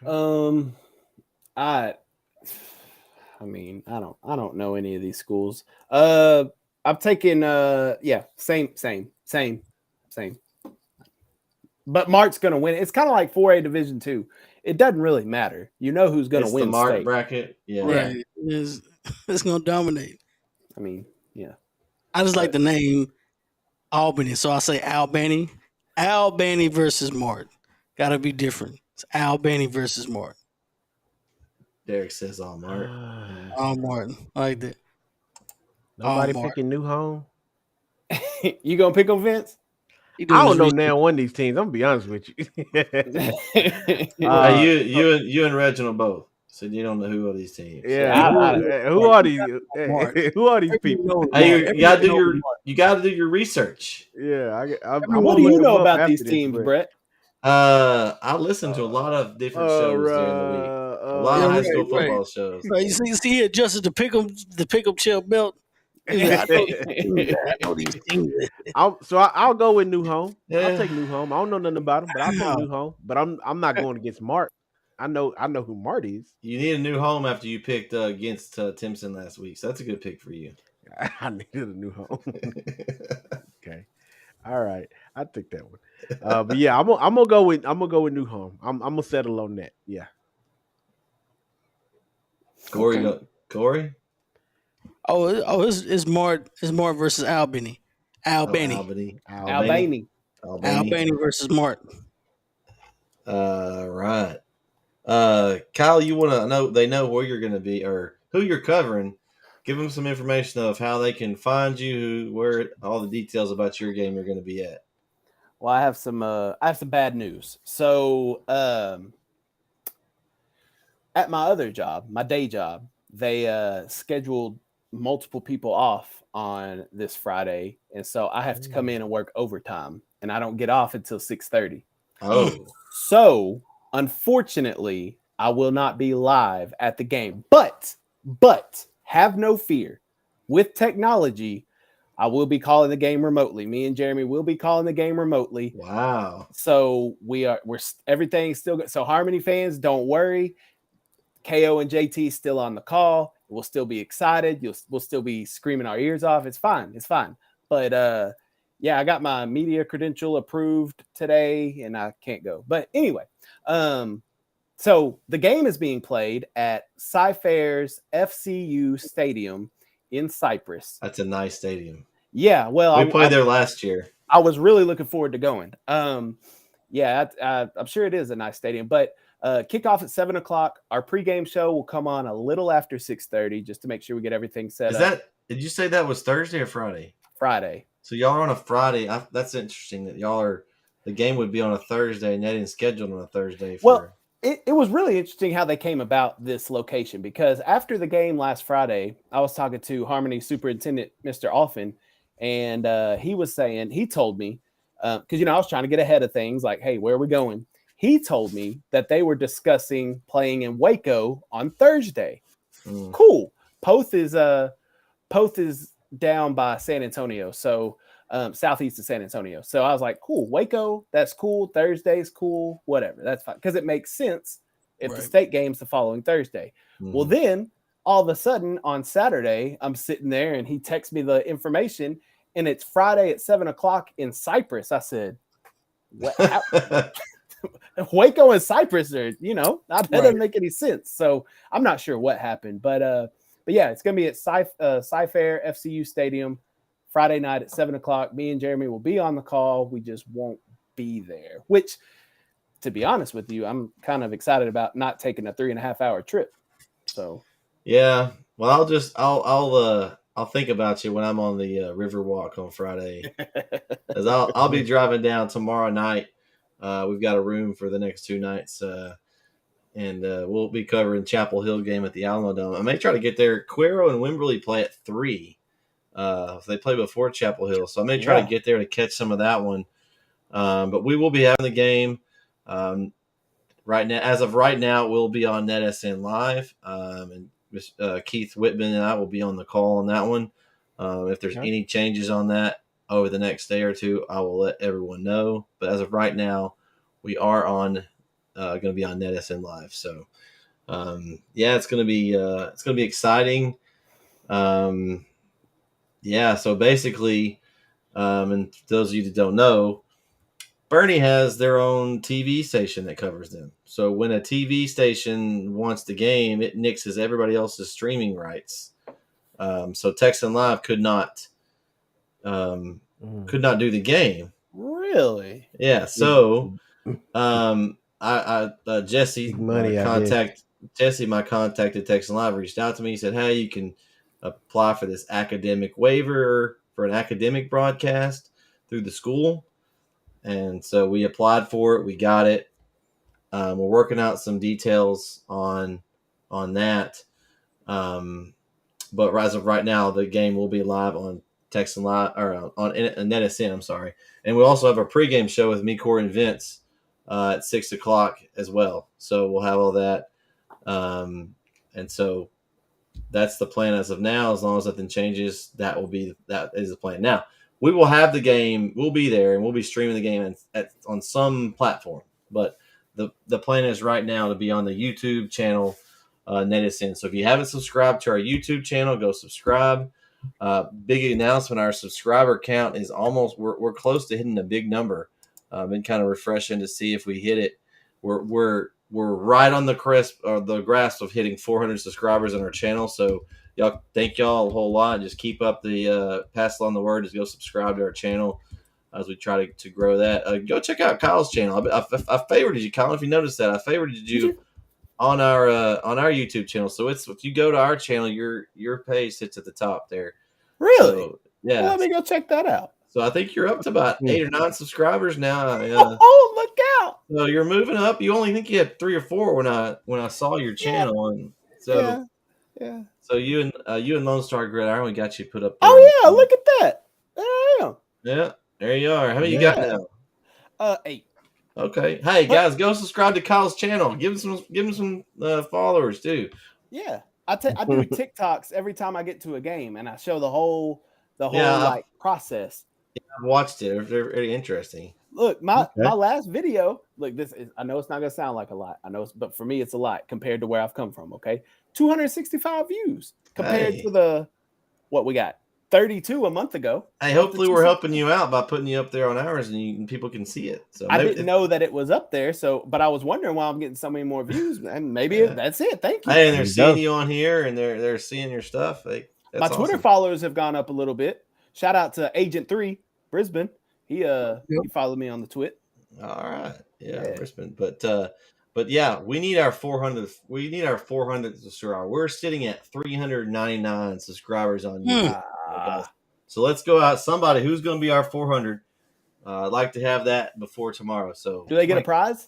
I don't know any of these schools. I'm taking same. But Mart's going to win. It's kind of like 4A Division 2. It doesn't really matter. You know who's going to win the Mart state. bracket. Yeah. Right. It's going to dominate. I mean, yeah. I just like the name Albany, so I say Albany. Albany versus Mart. Got to be different. It's Albany versus Mart. Derek says all Mart. All Martin. I like that. Nobody Mart. picking New Home. You going to pick on Vince? I don't know now one of these teams. I'm gonna be honest with you. You and Reginald both. So you don't know who are these teams. Yeah, who are these? Who are these people? Hey, you gotta do your research. Yeah, what do you know about these teams, Bret? I listen to a lot of different shows during the week. A lot of high school football shows. Right. You see, he adjusted the pick'em chill belt. I know these things. I'll go with New Home. Yeah. I'll take New Home. I don't know nothing about them, but I'll take New Home. But I'm not going against Mart. I know who Mart is. You need a new home after you picked against Timpson last week, so that's a good pick for you. I needed a new home. Okay, all right, I take that one. But yeah, I'm gonna go with New Home. I'm gonna settle on that. Yeah. Corey. It's Mart versus Albany. Albany versus Mart. Right. Kyle, you want to know? They know where you're going to be or who you're covering. Give them some information of how they can find you, where all the details about your game you're going to be at. Well, I have some bad news. So, at my other job, my day job, they scheduled multiple people off on this Friday, and so I have to come in and work overtime, and I don't get off until 6:30. Oh, so unfortunately, I will not be live at the game. But have no fear. With technology, I will be calling the game remotely. Me and Jeremy will be calling the game remotely. Wow! So we're everything's still good. So Harmony fans, don't worry. KO and JT still on the call. We'll still be excited. We'll still be screaming our ears off. It's fine. But yeah, I got my media credential approved today, and I can't go. But anyway, so the game is being played at Cy-Fair's FCU Stadium in Cypress. That's a nice stadium. Yeah, well, we played there last year. I was really looking forward to going. Yeah, I'm sure it is a nice stadium, but. Kickoff at 7:00. Our pregame show will come on a little after 6:30, just to make sure we get everything set up. Did you say that was Thursday or Friday? Friday. So y'all are on a Friday. That's interesting that the game would be on a Thursday and they didn't schedule on a Thursday. Well, it was really interesting how they came about this location, because after the game last Friday, I was talking to Harmony Superintendent Mr. Alphin, and he told me, because I was trying to get ahead of things, like, hey, where are we going? He told me that they were discussing playing in Waco on Thursday. Cool. Poth is down by San Antonio, so southeast of San Antonio. So I was like, cool, Waco, that's cool. Thursday's cool, whatever, that's fine, because it makes sense if the state game's the following Thursday. Well, then all of a sudden on Saturday, I'm sitting there and he texts me the information, and it's Friday at 7:00 in Cypress. I said, what? Waco and Cypress are, that doesn't make any sense. So I'm not sure what happened, but yeah, it's gonna be at Cy-Fair FCU Stadium Friday night at 7:00. Me and Jeremy will be on the call. We just won't be there. Which, to be honest with you, I'm kind of excited about not taking a 3.5-hour trip. So yeah, well, I'll think about you when I'm on the Riverwalk on Friday, because I'll be driving down tomorrow night. We've got a room for the next 2 nights, and we'll be covering Chapel Hill game at the Alamo Dome. I may try to get there. Cuero and Wimberley play at 3. They play before Chapel Hill, so I may try to get there to catch some of that one. But we will be having the game. Right now, as of right now, we'll be on NETsn Live, and Keith Whitman and I will be on the call on that one. If there's any changes on that over the next day or two, I will let everyone know. But as of right now, we are going to be on NETsn Live. So, it's going to be exciting. So basically, and those of you that don't know, Bernie has their own TV station that covers them. So when a TV station wants the game, it nixes everybody else's streaming rights. So Texan Live could not do the game. Really? Yeah. So Jesse, my contact at Texan Live, reached out to me. He said, "Hey, you can apply for this academic waiver for an academic broadcast through the school." And so we applied for it. We got it. We're working out some details on that. But as of right now, the game will be live on Texan Live, or on NETsn. I'm sorry. And we also have a pregame show with me, Corey, and Vince at 6:00 as well. So we'll have all that. And so that's the plan as of now. As long as nothing changes, that is the plan. Now, we will have the game. We'll be there, and we'll be streaming the game on some platform. But the plan is right now to be on the YouTube channel, NETsn. So if you haven't subscribed to our YouTube channel, go subscribe. Big announcement: our subscriber count is we're close to hitting a big number. Been kind of refreshing to see if we hit it. We're right on the grasp of hitting 400 subscribers on our channel. So thank y'all a whole lot. Just keep up the pass along the word. Just go subscribe to our channel as we try to grow that. Go check out Kyle's channel. I favorited you, Kyle. If you noticed that, I favorited you on our YouTube channel. So if you go to our channel, your page sits at the top there. Really? So, yeah. Well, let me go check that out. So I think you're up to about 8 or 9 subscribers now. Oh, look out! So you're moving up. You only think you had 3 or 4 when I saw your channel, and so yeah. So you and Lone Star Gridiron, we got you put up there. Oh yeah, look at that. There I am. Yeah, there you are. How many you got now? 8. Okay. Hey guys, go subscribe to Kyle's channel. Give him some followers too. Yeah, I do TikToks every time I get to a game, and I show the whole process. Yeah, I've watched it. They're very interesting. Look, my last video. Look, I know it's not gonna sound like a lot. But for me, it's a lot compared to where I've come from. Okay, 265 views compared to what we got 32 a month ago. Hey, hopefully we're helping you out by putting you up there on ours, and people can see it. So I didn't know that it was up there. But I was wondering why I'm getting so many more views, and maybe that's it. Thank you. Hey, and they're seeing you on here, and they're seeing your stuff. My Twitter followers have gone up a little bit. Shout out to Agent 3 Brisbane. He followed me on the twit. All right, yeah. Brisbane, but yeah, we need our 400. We need our 400 subscribers. We're sitting at 399 subscribers on YouTube. So let's go out. Somebody who's going to be our 400. I'd like to have that before tomorrow. So do they get a prize?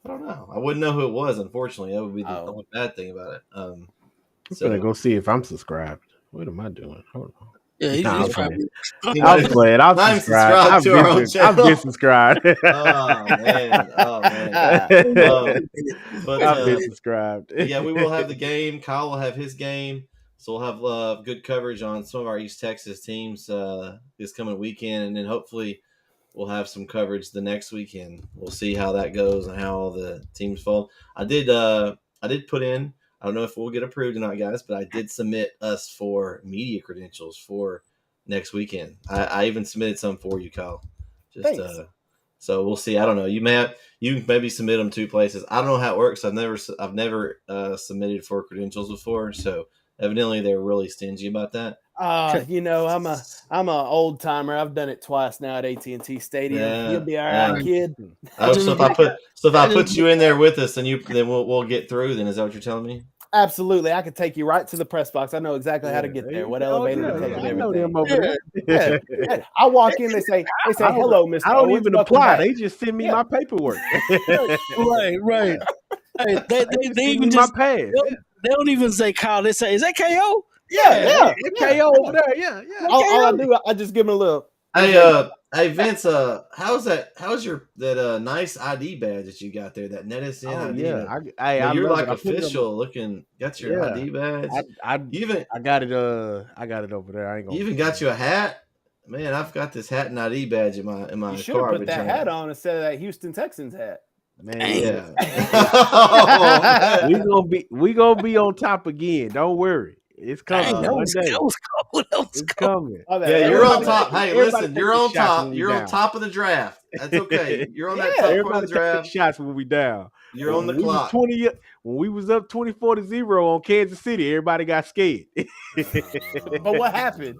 I don't know. I wouldn't know who it was. Unfortunately, that would be the only bad thing about it. I'm gonna go see if I'm subscribed. What am I doing? Hold on. Yeah, he's probably. I'll play it. I'll subscribe. I've been subscribed. Oh man. I've been subscribed. Yeah, we will have the game. Kyle will have his game. So we'll have good coverage on some of our East Texas teams this coming weekend, and then hopefully we'll have some coverage the next weekend. We'll see how that goes and how all the teams fall. I did put in. I don't know if we'll get approved or not, guys, but I did submit us for media credentials for next weekend. I even submitted some for you, Kyle. So we'll see. I don't know. You can maybe submit them 2 places. I don't know how it works. I've never submitted for credentials before, so evidently they're really stingy about that. I'm a old timer. I've done it twice now at AT&T Stadium. Yeah, You'll be all right, kid. So if I put you in there with us, then we'll get through. Then is that what you're telling me? Absolutely, I could take you right to the press box. I know exactly how to get there. What elevator to take and everything. I know them over there. Yeah. I walk in, they say hello, Mr. I don't Owens, even welcome apply. back. They just send me my paperwork. Right. Hey, they even my just pass. they don't even say Kyle. They say, "Is that KO?" Yeah. KO over there. Yeah. All I do, I just give him a little. Hey Vince, how's your nice ID badge that you got there? That NETsn ID. Yeah, you're like official looking. Got your ID badge. I got it. I got it over there. I ain't gonna. You even got you a hat. Man, I've got this hat and ID badge in my You should have put that hat on instead of that Houston Texans hat. Man, yeah. we gonna be on top again. Don't worry. It's coming. It's coming. Yeah, you're on top. Hey, listen, you're on top. You're on top of the draft. That's okay. You're on that top part of the draft. Shots when we down. You're on the clock. When we was up 24-0 on Kansas City, everybody got scared. But what happened?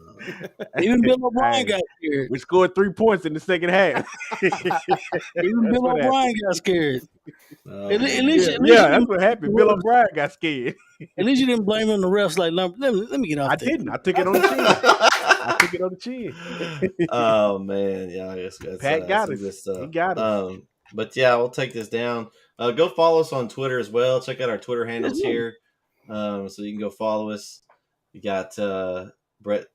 Even Bill O'Brien got scared. We scored 3 points in the second half. Even Bill O'Brien got scared. At least that's what happened. Bill O'Brien got scared. At least you didn't blame him on the refs. Like, let me get off. I didn't. I took it on the chin. Oh man, yeah. I guess Pat got it. He got it. But yeah, we'll take this down. Go follow us on Twitter as well. Check out our Twitter handles here, so you can go follow us. You got Bret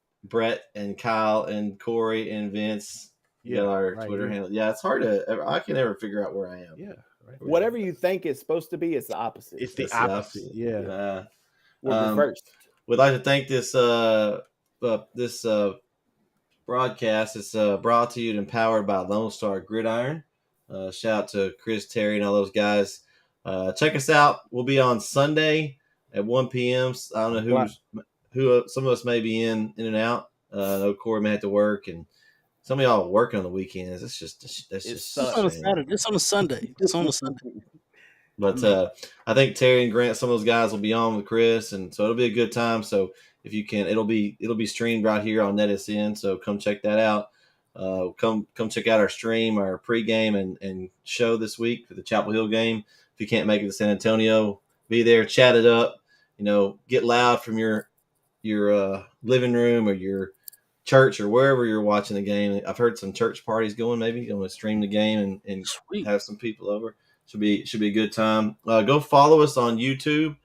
and Kyle and Corey and Vince. You got our Twitter handle. Yeah, it's hard I can never figure out where I am. Yeah. Whatever you think it's supposed to be, it's the opposite. It's the opposite. Yeah. We're reversed. We'd like to thank this broadcast. It's brought to you and empowered by Lone Star Gridiron. Shout out to Chris, Terry, and all those guys. Check us out. We'll be on Sunday at 1 p.m. I don't know who some of us may be in and out. I know Corey may have to work, and some of y'all working on the weekends. It's on a Saturday. It's on a Sunday. But I think Terry and Grant, some of those guys will be on with Chris, and so it'll be a good time. So if you can, it'll be streamed right here on NETsn. So come check that out. Come check out our stream, our pregame and show this week for the Chapel Hill game. If you can't make it to San Antonio, be there, chat it up. Get loud from your living room or your church or wherever you're watching the game. I've heard some church parties going. Maybe going to stream the game and have some people over. Should be a good time. Go follow us on YouTube.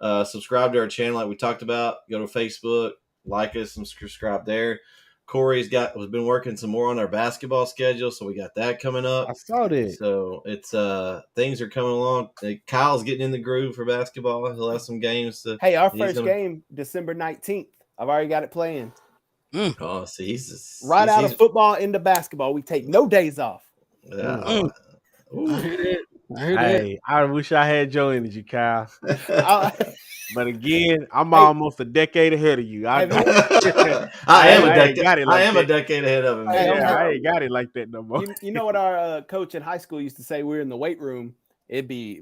Subscribe to our channel like we talked about. Go to Facebook, like us, and subscribe there. Corey's been working some more on our basketball schedule, so we got that coming up. I saw that. So it's things are coming along. Kyle's getting in the groove for basketball. He'll have some games. Our first game, December 19th. I've already got it planned. Oh, see, he's out of football into basketball. We take no days off. Yeah. I wish I had your energy, Kyle. But again, I'm almost a decade ahead of you. I am a decade ahead of him. I ain't got it like that no more. You know what our coach in high school used to say? We're in the weight room. It'd be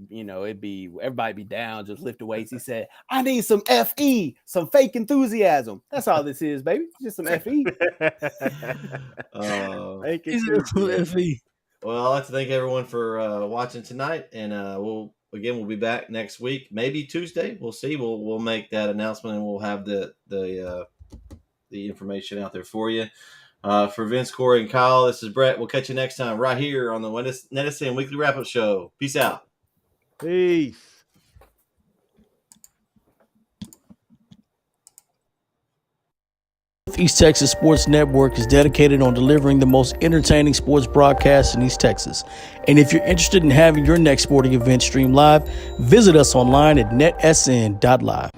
everybody be down, just lift the weights. He said, "I need some FE, some fake enthusiasm." That's all this is, baby. Just some FE. FE. Well, I'd like to thank everyone for watching tonight, and we'll be back next week, maybe Tuesday. We'll see. We'll make that announcement, and we'll have the information out there for you. For Vince, Corey, and Kyle, this is Bret. We'll catch you next time right here on the NETsn Weekly Wrap-Up Show. Peace out. Peace. East Texas Sports Network is dedicated on delivering the most entertaining sports broadcasts in East Texas. And if you're interested in having your next sporting event streamed live, visit us online at netsn.live.